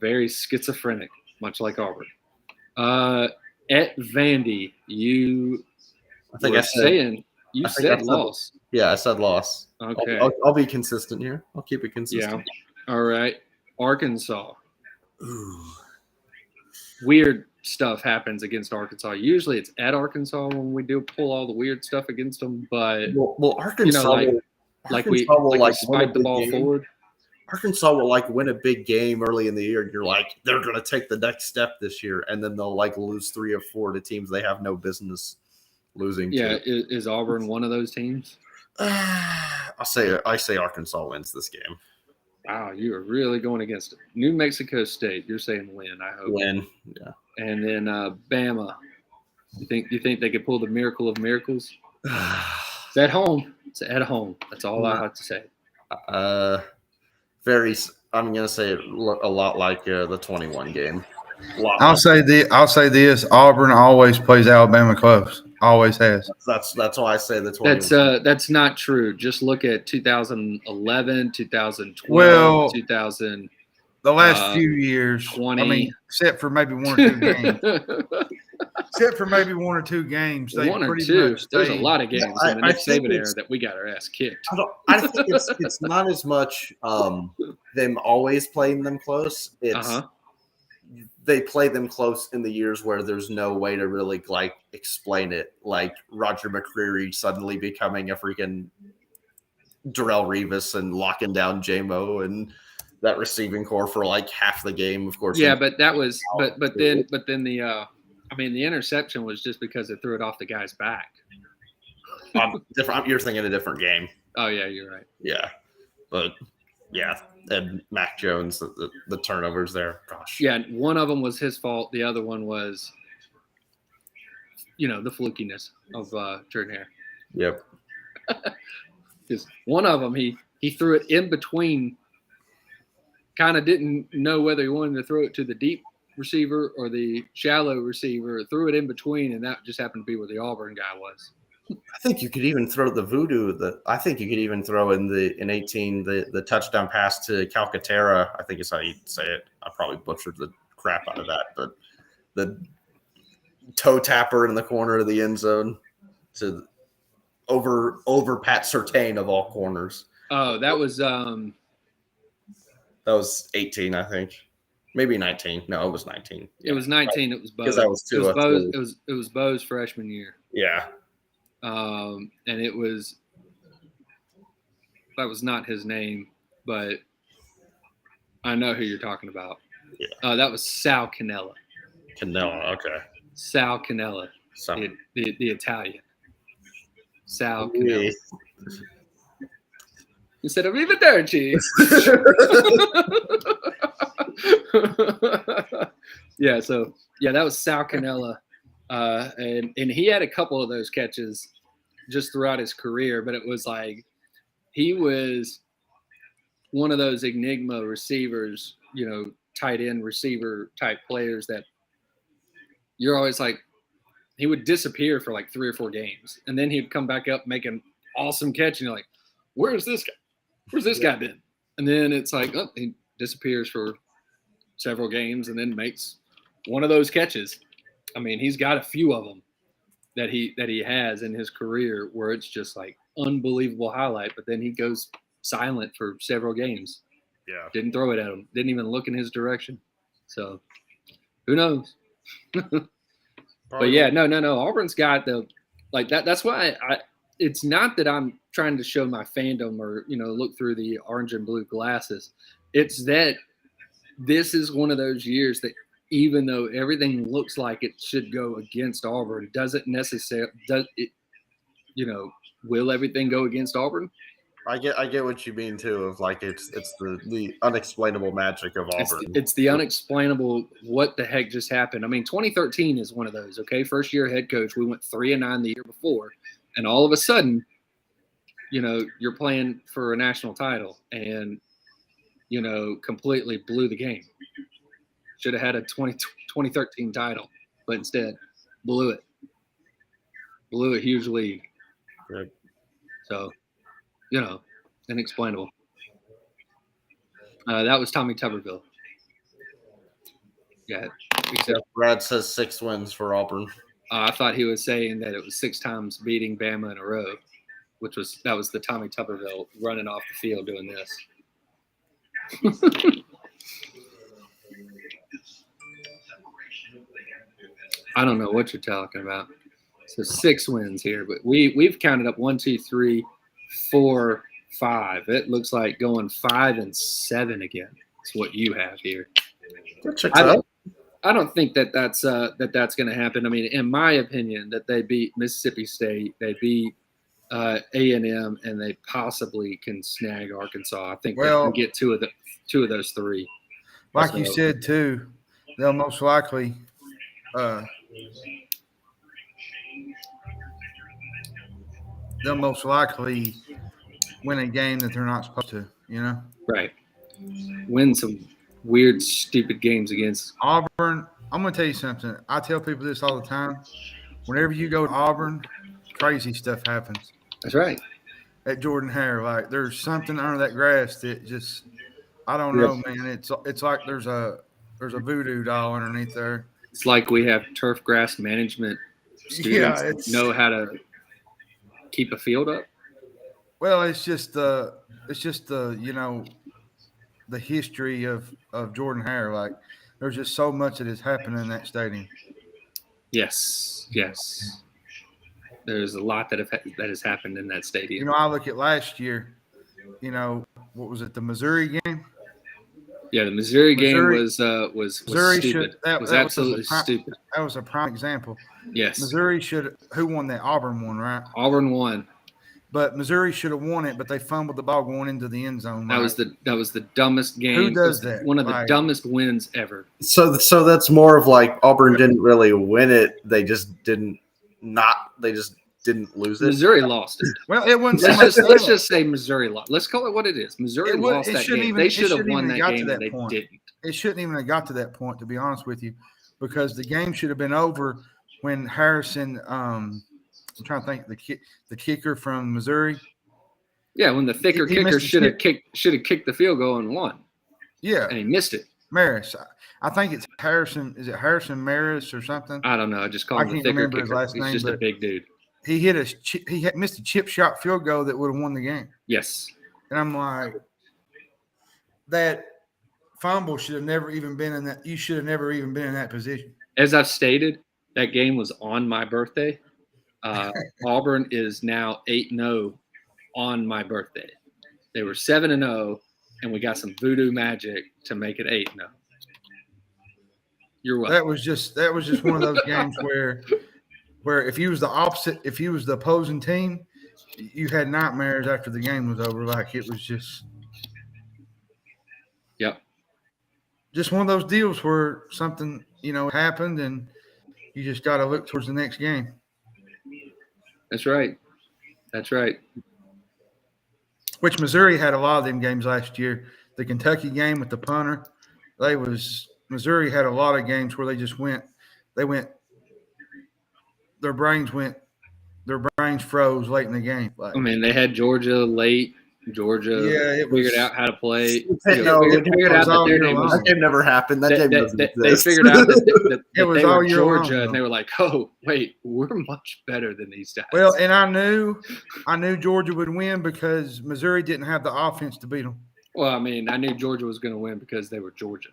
Very schizophrenic, much like Auburn. At Vandy, you said loss. Yeah, I said loss. Okay. I'll be consistent here. I'll keep it consistent. Yeah. All right. Arkansas. Ooh. Weird stuff happens against Arkansas. Usually it's at Arkansas when we do pull all the weird stuff against them, but Arkansas we spike the ball forward. Arkansas will win a big game early in the year, and you're they're going to take the next step this year, and then they'll lose 3 or 4 to teams they have no business losing. Yeah, is Auburn one of those teams? I say Arkansas wins this game. Wow, you are really going against it. New Mexico State, you're saying win. I hope win. Yeah. And then Bama. You think they could pull the miracle of miracles? It's at home. It's at home. That's all I have to say. I'm going to say it a lot like the 21 game. I'll say this: Auburn always plays Alabama close. Always has. That's why I say the 21. That's not true. Just look at 2011, 2012, 2000. The last few years, 20. except for maybe 1 or 2 games. except for maybe one or two games. They One or pretty two. much There's a stayed. lot of games in the Nick Saban era that we got our ass kicked. I think it's not as much them always playing them close. It's they play them close in the years where there's no way to really like explain it. Like Roger McCreary suddenly becoming a freaking Darrelle Revis and locking down J-Mo and that receiving core for like half the game, of course. Yeah, but that was but then the the interception was just because they threw it off the guy's back. You're thinking a different game. Oh yeah, you're right. Yeah, but yeah, and Mac Jones, the turnovers there. Gosh. Yeah, one of them was his fault. The other one was, the flukiness of Jordan Hare. Yep. Because one of them, he threw it in between. Kind of didn't know whether he wanted to throw it to the deep receiver or the shallow receiver. Threw it in between, and that just happened to be where the Auburn guy was. I think you could even throw the voodoo. I think you could even throw in 18 the touchdown pass to Calcaterra. I think is how you say it. I probably butchered the crap out of that, but the toe tapper in the corner of the end zone to over Pat Surtain of all corners. Oh, that was 18, I think. Maybe 19. No, it was 19. It was 19. It was Bo's. Because that was two. It was Bo's freshman year. Yeah. And that was not his name, but I know who you're talking about. Yeah. That was Sal Cannella. Cannella, okay. Sal Cannella, the Italian. Sal Cannella. Instead of Arrivederci. That was Sal Cannella. And he had a couple of those catches just throughout his career, but it was like he was one of those enigma receivers, tight end receiver type players that you're always like, he would disappear for like 3 or 4 games, and then he'd come back up, make an awesome catch, and you're like, where's this guy? Where's this guy been? And then it's like, oh, he disappears for several games and then makes one of those catches. I mean, he's got a few of them that he has in his career where it's just like unbelievable highlight, but then he goes silent for several games. Yeah. Didn't throw it at him. Didn't even look in his direction. So who knows? But yeah, no. Auburn's got that's why it's not that I'm trying to show my fandom or, look through the orange and blue glasses. It's that this is one of those years that even though everything looks like it should go against Auburn, doesn't necessarily will everything go against Auburn? I get what you mean too. Of like it's the unexplainable magic of Auburn. It's the unexplainable. What the heck just happened? I mean, 2013 is one of those. Okay, first year head coach. We went 3-9 the year before, and all of a sudden, you're playing for a national title, and completely blew the game. Should have had a 2013 title, but instead blew it. Blew a huge lead. Right. So, inexplainable. That was Tommy Tuberville. Yeah. Except Brad says 6 wins for Auburn. I thought he was saying that it was 6 times beating Bama in a row, that was the Tommy Tuberville running off the field doing this. I don't know what you're talking about. So 6 wins here, but we've counted up 1, 2, 3, 4, 5. It looks like going 5 and 7 again. That's what you have here. I don't think that's going to happen. I mean, in my opinion, that they beat Mississippi State, they beat A&M, and they possibly can snag Arkansas. I think they can get two of those 3. Like you said too, they'll most likely win a game that they're not supposed to, Right. Win some weird, stupid games against Auburn. I'm going to tell you something. I tell people this all the time. Whenever you go to Auburn, crazy stuff happens. That's right. At Jordan Hare, like there's something under that grass that just, I don't know, man. It's like there's a voodoo doll underneath there. It's like we have turf grass management students that know how to keep a field up. Well, it's just the the history of Jordan Hare. Like, there's just so much that has happened in that stadium. Yes. There's a lot that has happened in that stadium. I look at last year. What was it? The Missouri game. Yeah, the Missouri game was stupid. Was absolutely stupid. That was a prime example. Yes. Missouri who won that? Auburn won, right? Auburn won. But Missouri should have won it, but they fumbled the ball going into the end zone. That was the dumbest game. Who does that? One of the dumbest wins ever. So that's more of like Auburn didn't really win it. They just didn't lose it. Missouri lost it. Well, it wasn't. Let's just say Missouri lost. Let's call it what it is. Missouri lost that game. They should have won that game, and they didn't. It shouldn't even have got to that point, to be honest with you, because the game should have been over when Harrison. I'm trying to think, the kicker from Missouri. Yeah, when the kicker should have kicked the field goal and won. Yeah, and he missed it. Maris, I think it's Harrison. Is it Harrison Maris or something? I don't know. I just call him the thicker kicker. His last name. He's just a big dude. He missed a chip shot field goal that would have won the game. Yes, and I'm like, that fumble should have never even been in that. You should have never even been in that position. As I've stated, that game was on my birthday. Auburn is now 8-0 on my birthday. They were 7-0, and we got some voodoo magic to make it 8-0. You're welcome. That was just one of those games where if you was the opposite, if you was the opposing team, you had nightmares after the game was over. Like, it was just, just one of those deals where something happened, and you just got to look towards the next game. That's right. Which Missouri had a lot of them games last year. The Kentucky game with the punter, Missouri had a lot of games where their brains froze late in the game. Like, they had Georgia late. Georgia figured out how to play. Figured out that game never happened. That game doesn't exist. They figured out that it was they all were year Georgia, long, and they were like, "Oh, wait, we're much better than these guys." Well, and I knew Georgia would win because Missouri didn't have the offense to beat them. Well, I knew Georgia was going to win because they were Georgia,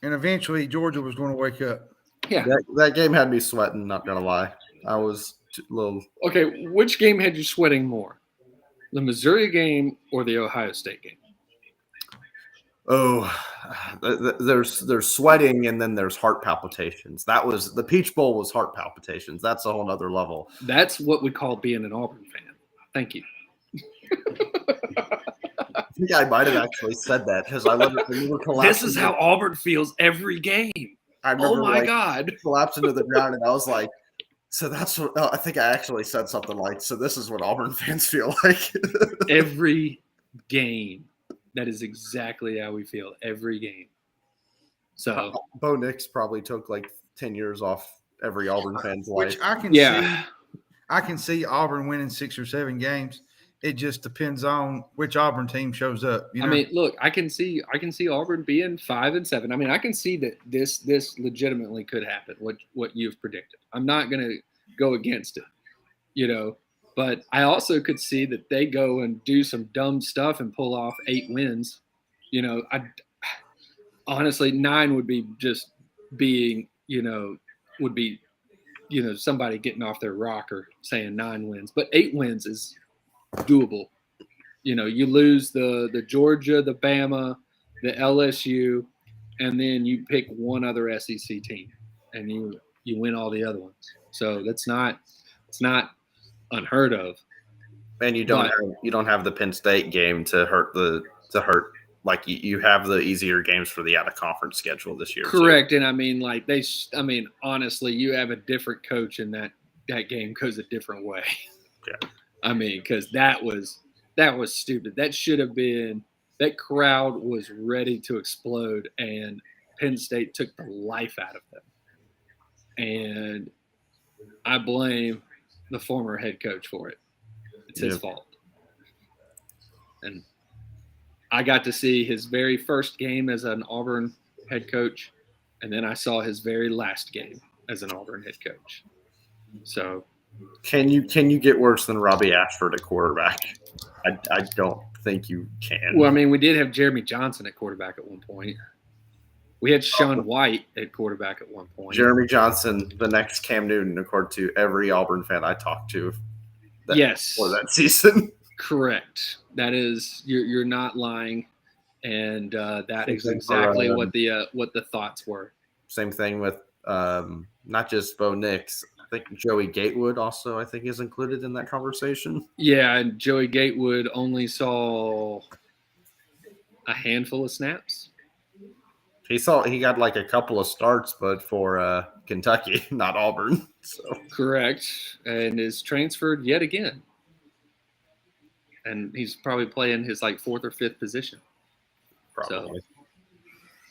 and eventually Georgia was going to wake up. Yeah, that game had me sweating. Not gonna lie, I was a little. Okay, which game had you sweating more? The Missouri game or the Ohio State game? Oh, there's sweating, and then there's heart palpitations. That was the Peach Bowl was heart palpitations. That's a whole other level. That's what we call being an Auburn fan. Thank you. I think I might have actually said that because I remember collapsing. This is how Auburn feels every game. I remember, God, collapsing to the ground, and I was like, so that's what I think I actually said something like, so this is what Auburn fans feel like. Every game. That is exactly how we feel every game. So Bo Nix probably took like 10 years off every Auburn fan's life. Which I can see Auburn winning 6 or 7 games. It just depends on which Auburn team shows up. Look, I can see Auburn being 5-7. I can see that this legitimately could happen. What you've predicted. I'm not going to go against it, but I also could see that they go and do some dumb stuff and pull off 8 wins. Honestly, 9 would be just being, somebody getting off their rocker saying 9 wins, but 8 wins is doable. You lose the Georgia, the Bama, the LSU, and then you pick one other SEC team, and you win all the other ones. So it's not unheard of. And you don't have the Penn State game to hurt like you have the easier games for the out of conference schedule this year. Correct, too. And honestly, you have a different coach, and that game goes a different way. Yeah. Because that was stupid. That should have been – that crowd was ready to explode, and Penn State took the life out of them. And I blame the former head coach for it. It's his fault. And I got to see his very first game as an Auburn head coach, and then I saw his very last game as an Auburn head coach. So, can you get worse than Robbie Ashford at quarterback? I don't think you can. Well, I mean, we did have Jeremy Johnson at quarterback at one point. We had Sean White at quarterback at one point. Jeremy Johnson, the next Cam Newton, according to every Auburn fan I talked to. For that season. Correct. That is, you're not lying, and that is exactly what the thoughts were. Same thing with not just Bo Nix. I think Joey Gatewood also, I think, is included in that conversation. Yeah, and Joey Gatewood only saw a handful of snaps. He got like a couple of starts, but for Kentucky, not Auburn. So. Correct, and is transferred yet again. And he's probably playing his like fourth or fifth position. Probably.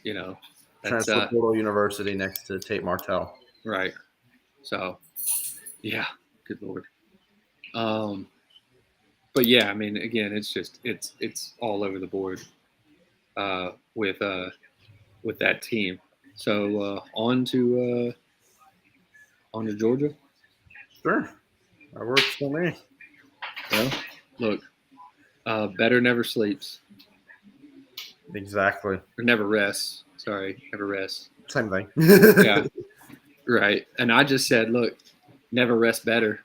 So, that's Transfer Portal University next to Tate Martell. Right. So, yeah, good Lord. But yeah, I mean, again, it's all over the board with that team. So on to Georgia. Sure, that works for me. Well, look, better never sleeps. Exactly. Or never rests. Sorry, never rests. Same thing. Yeah. Right. And I just said, look, never rest better.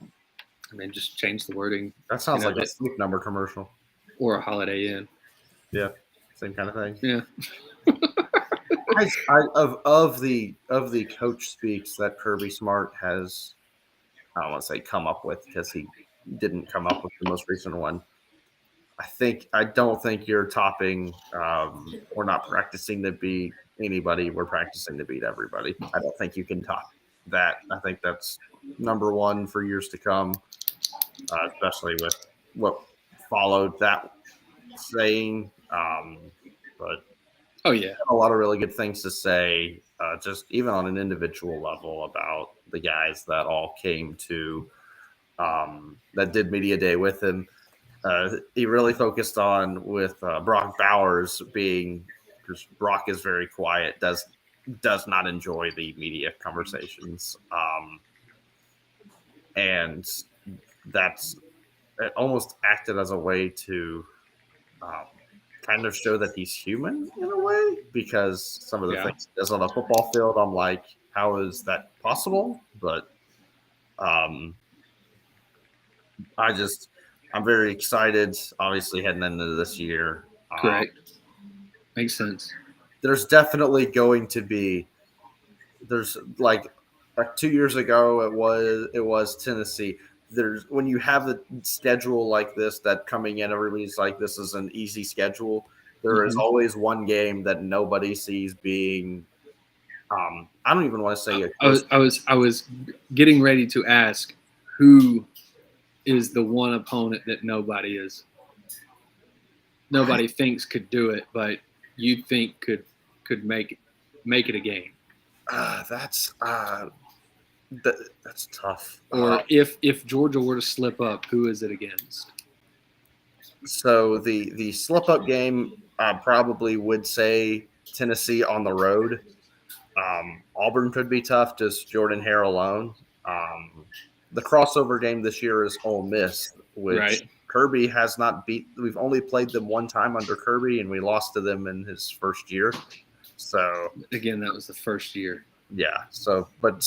I mean, just change the wording. That sounds like a Sleep Number commercial. Or a Holiday Inn. Yeah. Same kind of thing. Yeah. Of the coach speaks that Kirby Smart has, I don't want to say come up with because he didn't come up with the most recent one. I don't think you're topping. We're not practicing to beat anybody. We're practicing to beat everybody. I don't think you can top that. I think that's number one for years to come, especially with what followed that saying. But oh yeah, a lot of really good things to say, just even on an individual level about the guys that all came to that did media day with him. He really focused on with Brock Bowers being, because Brock is very quiet, does not enjoy the media conversations, and that's it almost acted as a way to kind of show that he's human in a way, because some of the things he does on a football field, I'm like, how is that possible? But I'm very excited, obviously, heading into this year. Correct. Makes sense. There's definitely going to be – there's like 2 years ago it was Tennessee. When you have a schedule like this that coming in, everybody's like, this is an easy schedule. There is always one game that nobody sees being I don't even want to say I was getting ready to ask who – is the one opponent that nobody thinks could do it, but you think could make it a game. That's tough. Or if Georgia were to slip up, who is it against? So the slip up game, I probably would say Tennessee on the road. Auburn could be tough, just Jordan Hare alone. The crossover game this year is Ole Miss, which Kirby has not beat. We've only played them one time under Kirby, and we lost to them in his first year. So again, that was the first year. Yeah. So Kirby.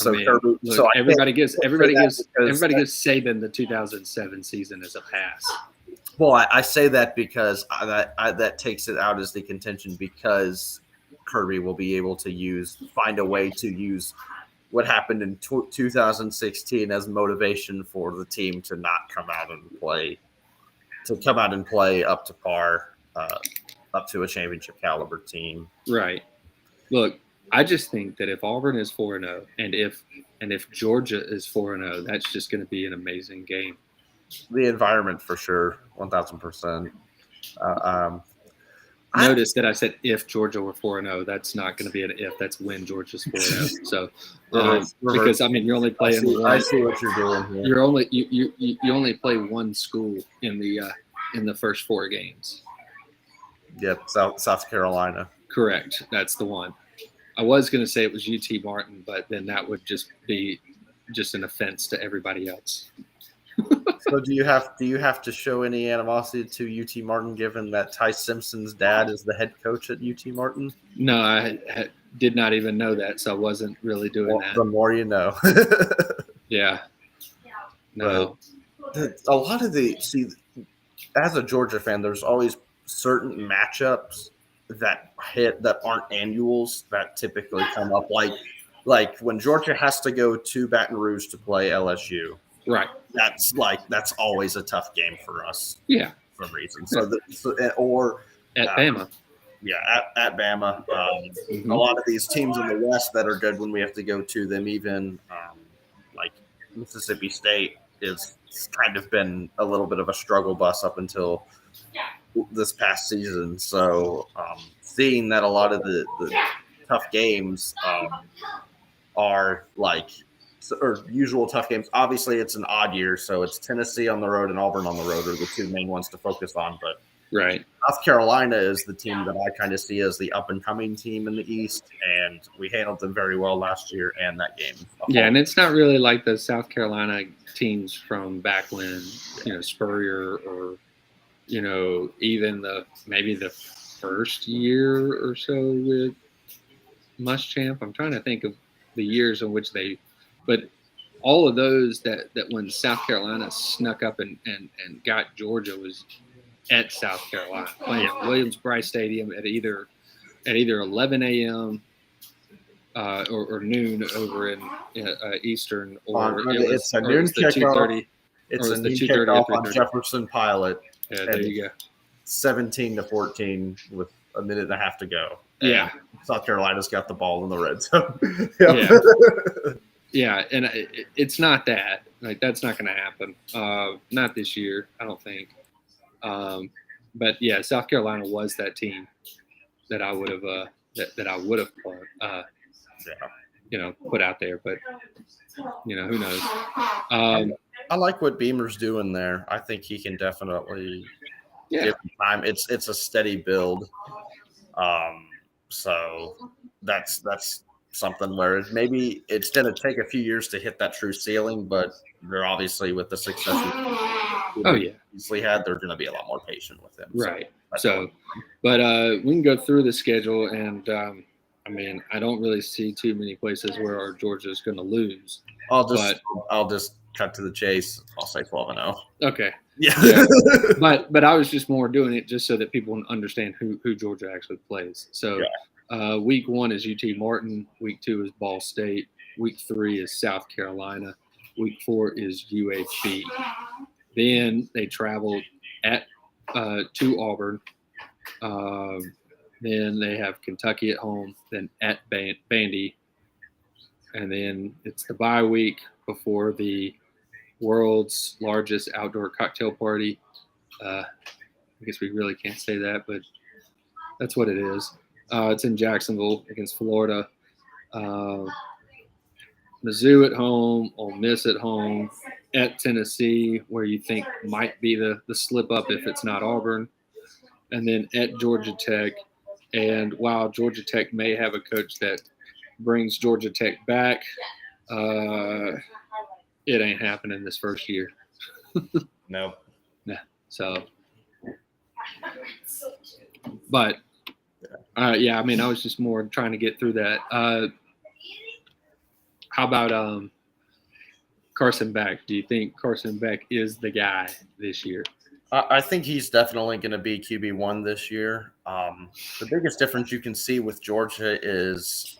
Look, so everybody gives Saban the 2007 season as a pass. Well, I say that because that takes it out as the contention, because Kirby will be able to find a way to use what happened in 2016 as motivation for the team to not come out and play up to par, up to a championship caliber team. Right. Look, I just think that if Auburn is 4-0 and if Georgia is 4-0, that's just going to be an amazing game. The environment for sure, 1,000%. Notice that I said if Georgia were 4-0. That's not going to be an if. That's when Georgia's 4-0. So, because I mean, you're only playing one. I see what you're doing here. You're only you only play one school in the first 4 games. Yep, South Carolina. Correct. That's the one. I was going to say it was UT Martin, but then that would just be just an offense to everybody else. So do you have to show any animosity to UT Martin, given that Ty Simpson's dad is the head coach at UT Martin? No, I did not even know that, so I wasn't really doing that. The more you know. Yeah. No. But a lot of as a Georgia fan, there's always certain matchups that aren't annuals that typically come up, like when Georgia has to go to Baton Rouge to play LSU. Right. That's always a tough game for us. Yeah. For some reason. Or at Bama. Yeah, at Bama. A lot of these teams in the West that are good when we have to go to them, even like Mississippi State is kind of been a little bit of a struggle bus up until this past season. So seeing that a lot of the tough games are or usual tough games. Obviously, it's an odd year, so it's Tennessee on the road and Auburn on the road are the two main ones to focus on. But right, South Carolina is the team that I kind of see as the up-and-coming team in the East, and we handled them very well last year and that game. Yeah, and it's not really like the South Carolina teams from back when, Spurrier or, even maybe the first year or so with Muschamp. I'm trying to think of the years in which but all of those that when South Carolina snuck up and got Georgia was at South Carolina, playing Williams-Brice Stadium at either 11 a.m. Or noon over in Eastern, or it's a noon kickoff. It's a noon kickoff on Jefferson Pilot. Yeah, there you go. 17-14 with a minute and a half to go. Yeah, South Carolina's got the ball in the red zone. Yeah, and it's not that. That's not going to happen. Not this year, I don't think. But yeah, South Carolina was that team that I would have put out there. But who knows? I like what Beamer's doing there. I think he can definitely give him time. It's a steady build. So that's something where maybe it's going to take a few years to hit that true ceiling, but they're obviously with the success we had, they're going to be a lot more patient with him. Right. But we can go through the schedule, and I don't really see too many places where our Georgia is going to lose. I'll just cut to the chase. I'll say 12-0. Okay. Yeah. But I was just more doing it just so that people understand who Georgia actually plays. So week 1 is UT Martin. Week 2 is Ball State. Week 3 is South Carolina. Week 4 is UAB. Then they travel to Auburn. Then they have Kentucky at home. Then at Vandy. And then it's the bye week before the world's largest outdoor cocktail party. I guess we really can't say that, but that's what it is. It's in Jacksonville against Florida. Mizzou at home, Ole Miss at home, at Tennessee, where you think might be the slip up if it's not Auburn, and then at Georgia Tech. And while Georgia Tech may have a coach that brings Georgia Tech back, it ain't happening this first year. No. Nah. So, but I was just more trying to get through that. How about Carson Beck? Do you think Carson Beck is the guy this year? I think he's definitely going to be QB1 this year. The biggest difference you can see with Georgia is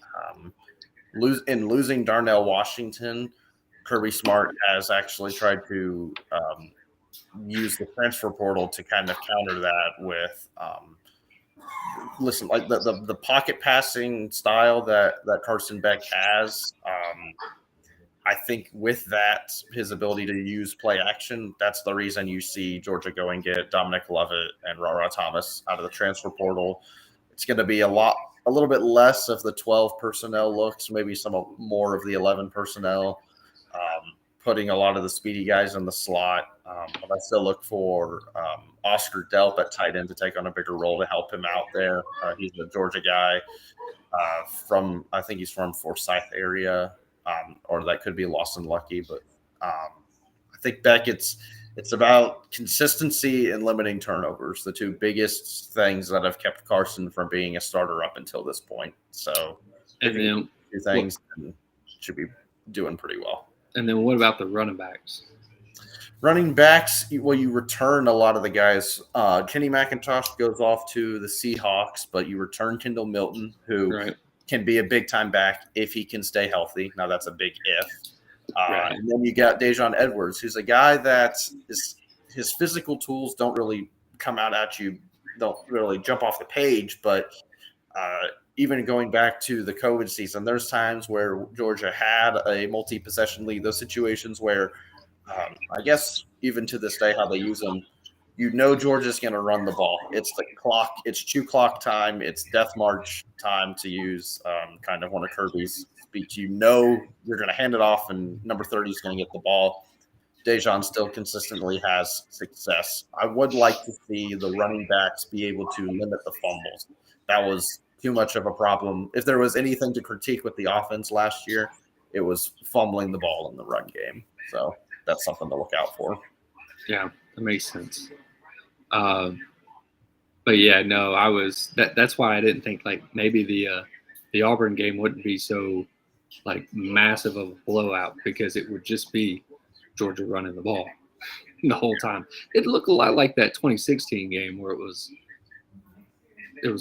losing Darnell Washington. Kirby Smart has actually tried to use the transfer portal to kind of counter that with the pocket passing style that Carson Beck has. I think with that, his ability to use play action, that's the reason you see Georgia go and get Dominic Lovett and Rara Thomas out of the transfer portal. It's going to be a little bit less of the 12 personnel looks, maybe some more of the 11 personnel. putting a lot of the speedy guys in the slot. But I still look for Oscar Delp at tight end to take on a bigger role to help him out there. He's a Georgia guy I think he's from Forsyth area, or that could be Lawson Lucky. But I think Beck, it's about consistency and limiting turnovers, the two biggest things that have kept Carson from being a starter up until this point. So and then two things should be doing pretty well. And then what about the running backs? Running backs, well, you return a lot of the guys. Kenny McIntosh goes off to the Seahawks, but you return Kendall Milton, who can be a big-time back if he can stay healthy. Now, that's a big if. And then you got Dejon Edwards, who's a guy that his physical tools don't really come out at you, don't really jump off the page, but even going back to the COVID season, there's times where Georgia had a multi-possession lead, those situations where I guess even to this day how they use them, Georgia's going to run the ball. It's the clock. It's chew clock time. It's death march time, to use kind of one of Kirby's speech. You're going to hand it off, and number 30 is going to get the ball. Dejon still consistently has success. I would like to see the running backs be able to limit the fumbles. That was too much of a problem. If there was anything to critique with the offense last year, it was fumbling the ball in the run game. So that's something to look out for. Yeah, that makes sense. But yeah, no, that's why I didn't think like maybe the Auburn game wouldn't be so like massive of a blowout, because it would just be Georgia running the ball the whole time. It looked a lot like that 2016 game where it was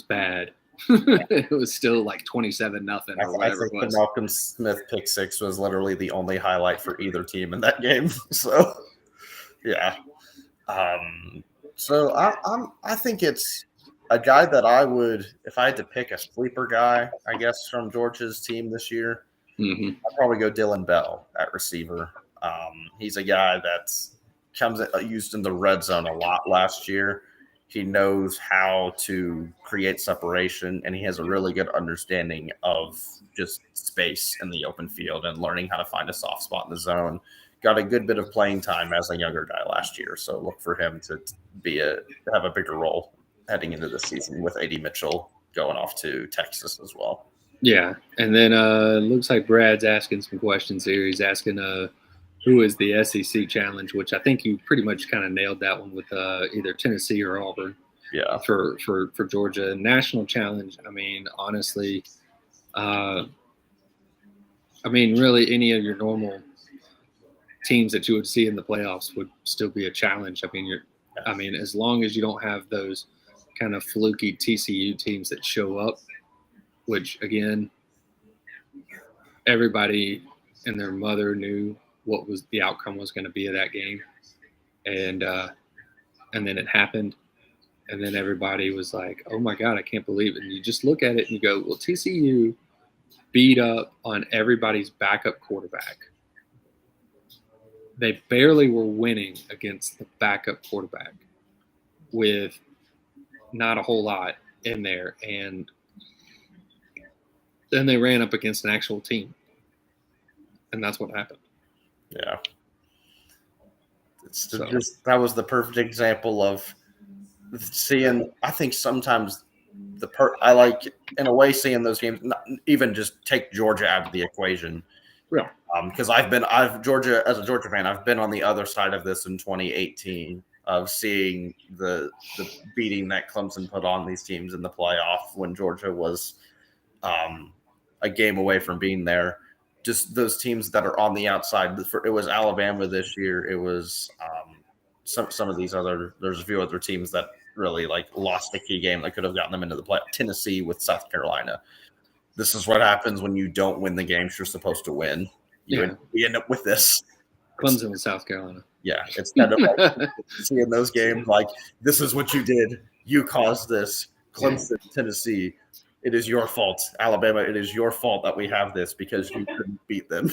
bad. It was still like 27-0 or whatever it was. The Malcolm Smith pick six was literally the only highlight for either team in that game. So, yeah. So I think it's a guy that I would, if I had to pick a sleeper guy, I guess from Georgia's team this year, I'd probably go Dylan Bell at receiver. He's a guy that's used in the red zone a lot last year. He knows how to create separation, and he has a really good understanding of just space in the open field and learning how to find a soft spot in the zone. Got a good bit of playing time as a younger guy last year, so look for him to have a bigger role heading into the season with A.D. Mitchell going off to Texas as well. Yeah, and then looks like Brad's asking some questions here. He's asking who is the SEC challenge, which I think you pretty much kind of nailed that one with either Tennessee or Auburn. Yeah. For Georgia. National challenge, I mean, honestly, really any of your normal teams that you would see in the playoffs would still be a challenge. I mean, as long as you don't have those kind of fluky TCU teams that show up, which again, everybody and their mother knew what was the outcome was going to be of that game, and then it happened, and then everybody was like, "Oh my God, I can't believe it!" And you just look at it and you go, "Well, TCU beat up on everybody's backup quarterback. They barely were winning against the backup quarterback with not a whole lot in there, and then they ran up against an actual team, and that's what happened." Yeah. That was the perfect example of seeing. I think sometimes I like, in a way, seeing those games, not even just take Georgia out of the equation. Yeah. Because Georgia, as a Georgia fan, I've been on the other side of this in 2018 of seeing the beating that Clemson put on these teams in the playoff when Georgia was a game away from being there. Just those teams that are on the outside. It was Alabama this year. It was some of these there's a few other teams that really lost a key game that could have gotten them into the play. Tennessee with South Carolina. This is what happens when you don't win the games you're supposed to win. You end up with this. Clemson with South Carolina. Yeah, it's kind of seeing those games this is what you did. You caused this. Clemson, Tennessee. It is your fault. Alabama, it is your fault that we have this because you couldn't beat them.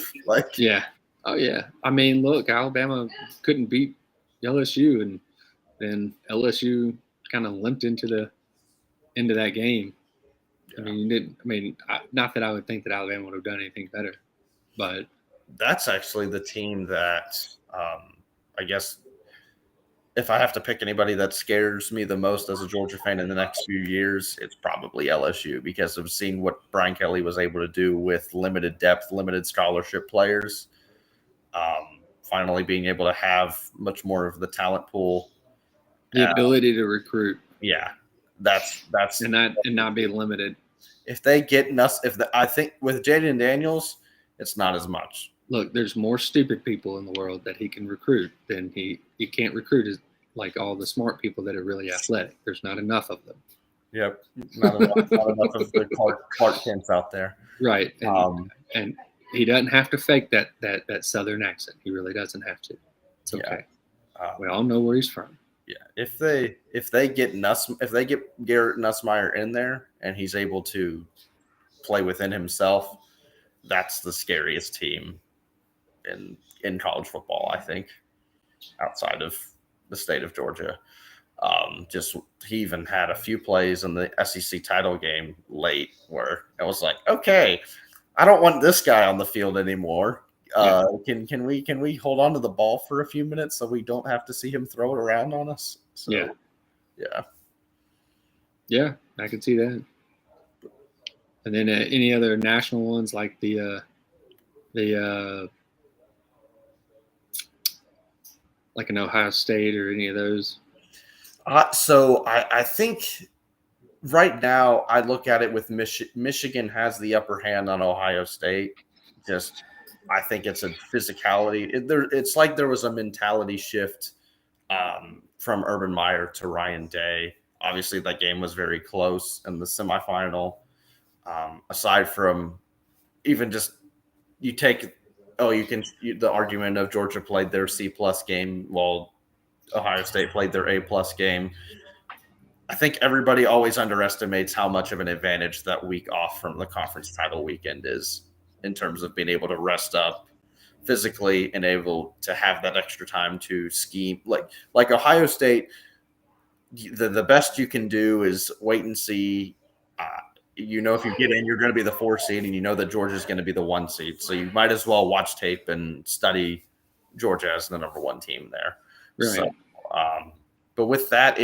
Yeah. Oh, yeah. I mean, look, Alabama couldn't beat LSU, and then LSU kind of limped into that game. Yeah. I mean, not that I would think that Alabama would have done anything better, but that's actually the team that I guess if I have to pick anybody that scares me the most as a Georgia fan in the next few years, it's probably LSU because of seeing what Brian Kelly was able to do with limited depth, limited scholarship players. Finally being able to have much more of the talent pool. The ability to recruit. Yeah, that's and not be limited. If they get us, I think with Jaden Daniels, it's not as much. Look, there's more stupid people in the world that he can recruit than he can't recruit as like all the smart people that are really athletic. There's not enough of them. Yep, not enough of the Clark Kents out there. Right, and he doesn't have to fake that Southern accent. He really doesn't have to. It's okay. Yeah. We all know where he's from. Yeah, if they get Garrett Nussmeier in there and he's able to play within himself, that's the scariest team in college football, I think, outside of the state of Georgia. He even had a few plays in the SEC title game late where I was like, okay, I don't want this guy on the field anymore. Can we hold on to the ball for a few minutes so we don't have to see him throw it around on us? So, yeah, I can see that. And then any other national ones like the like an Ohio State or any of those? So I think right now I look at it with Michigan has the upper hand on Ohio State. I think it's a physicality. It's like there was a mentality shift from Urban Meyer to Ryan Day. Obviously, that game was very close in the semifinal. Aside from even just the argument of Georgia played their C+ game while Ohio State played their A+ game. I think everybody always underestimates how much of an advantage that week off from the conference title weekend is in terms of being able to rest up physically and able to have that extra time to scheme. Like Ohio State, the best you can do is wait and see. If you get in, you're going to be the 4 seed, and you know that Georgia's going to be the 1 seed. So you might as well watch tape and study Georgia as the number 1 team there. Right. So, but with that,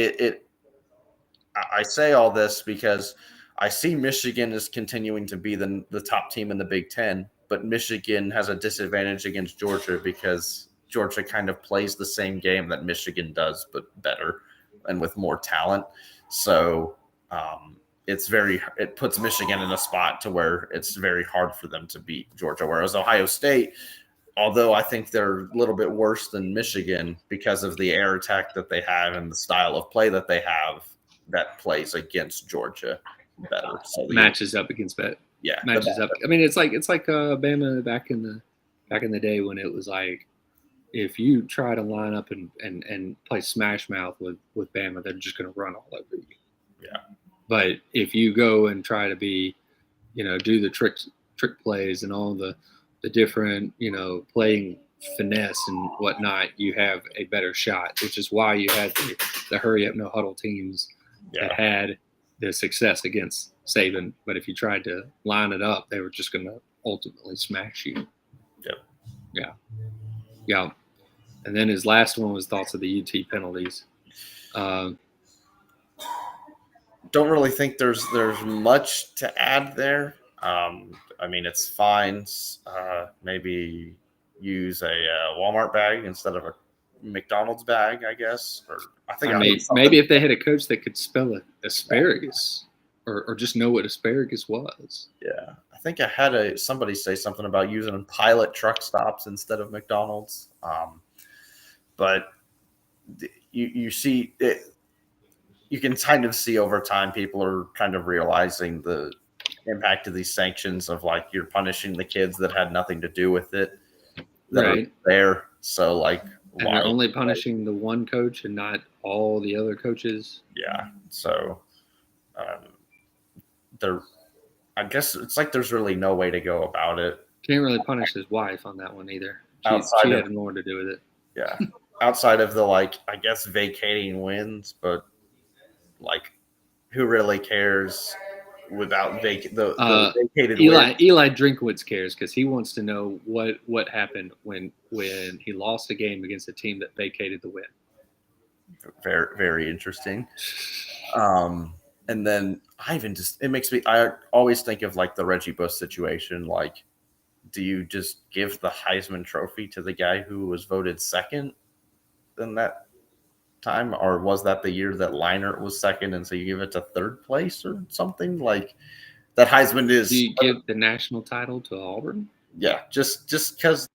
I say all this because I see Michigan is continuing to be the top team in the Big Ten, but Michigan has a disadvantage against Georgia because Georgia kind of plays the same game that Michigan does, but better and with more talent. So it puts Michigan in a spot to where it's very hard for them to beat Georgia. Whereas Ohio State, although I think they're a little bit worse than Michigan because of the air attack that they have and the style of play that they have, that plays against Georgia better. So matches up against bet. Yeah, matches up. I mean, it's like Bama back in the day when it was like if you try to line up and play smash mouth with Bama, they're just going to run all over you. Yeah. But if you go and try to be, do the trick plays and all the different, playing finesse and whatnot, you have a better shot, which is why you had the hurry up, no huddle teams that had the success against Saban. But if you tried to line it up, they were just going to ultimately smash you. Yep. Yeah. And then his last one was thoughts of the UT penalties. Don't really think there's much to add there. I mean, it's fines. Maybe use a Walmart bag instead of a McDonald's bag, I guess. Or maybe if they had a coach that could spell asparagus or just know what asparagus was. Yeah, I think I had somebody say something about using pilot truck stops instead of McDonald's. But you see it. You can kind of see over time people are kind of realizing the impact of these sanctions of like you're punishing the kids that had nothing to do with it that are there. So like they're only punishing the one coach and not all the other coaches. Yeah. So I guess it's like there's really no way to go about it. Can't really punish his wife on that one either. She had more to do with it. Yeah. Outside of the I guess vacating wins, but who really cares? without the vacated Eli win. Drinkwitz cares because he wants to know what happened when he lost a game against a team that vacated the win. Very, very interesting. And then I always think of like the Reggie Bush situation. Like, do you just give the Heisman Trophy to the guy who was voted second in that time? Or was that the year that Leinart was second? And so you give it to third place or something like that? Heisman is. Do you give the national title to Auburn? Yeah, just because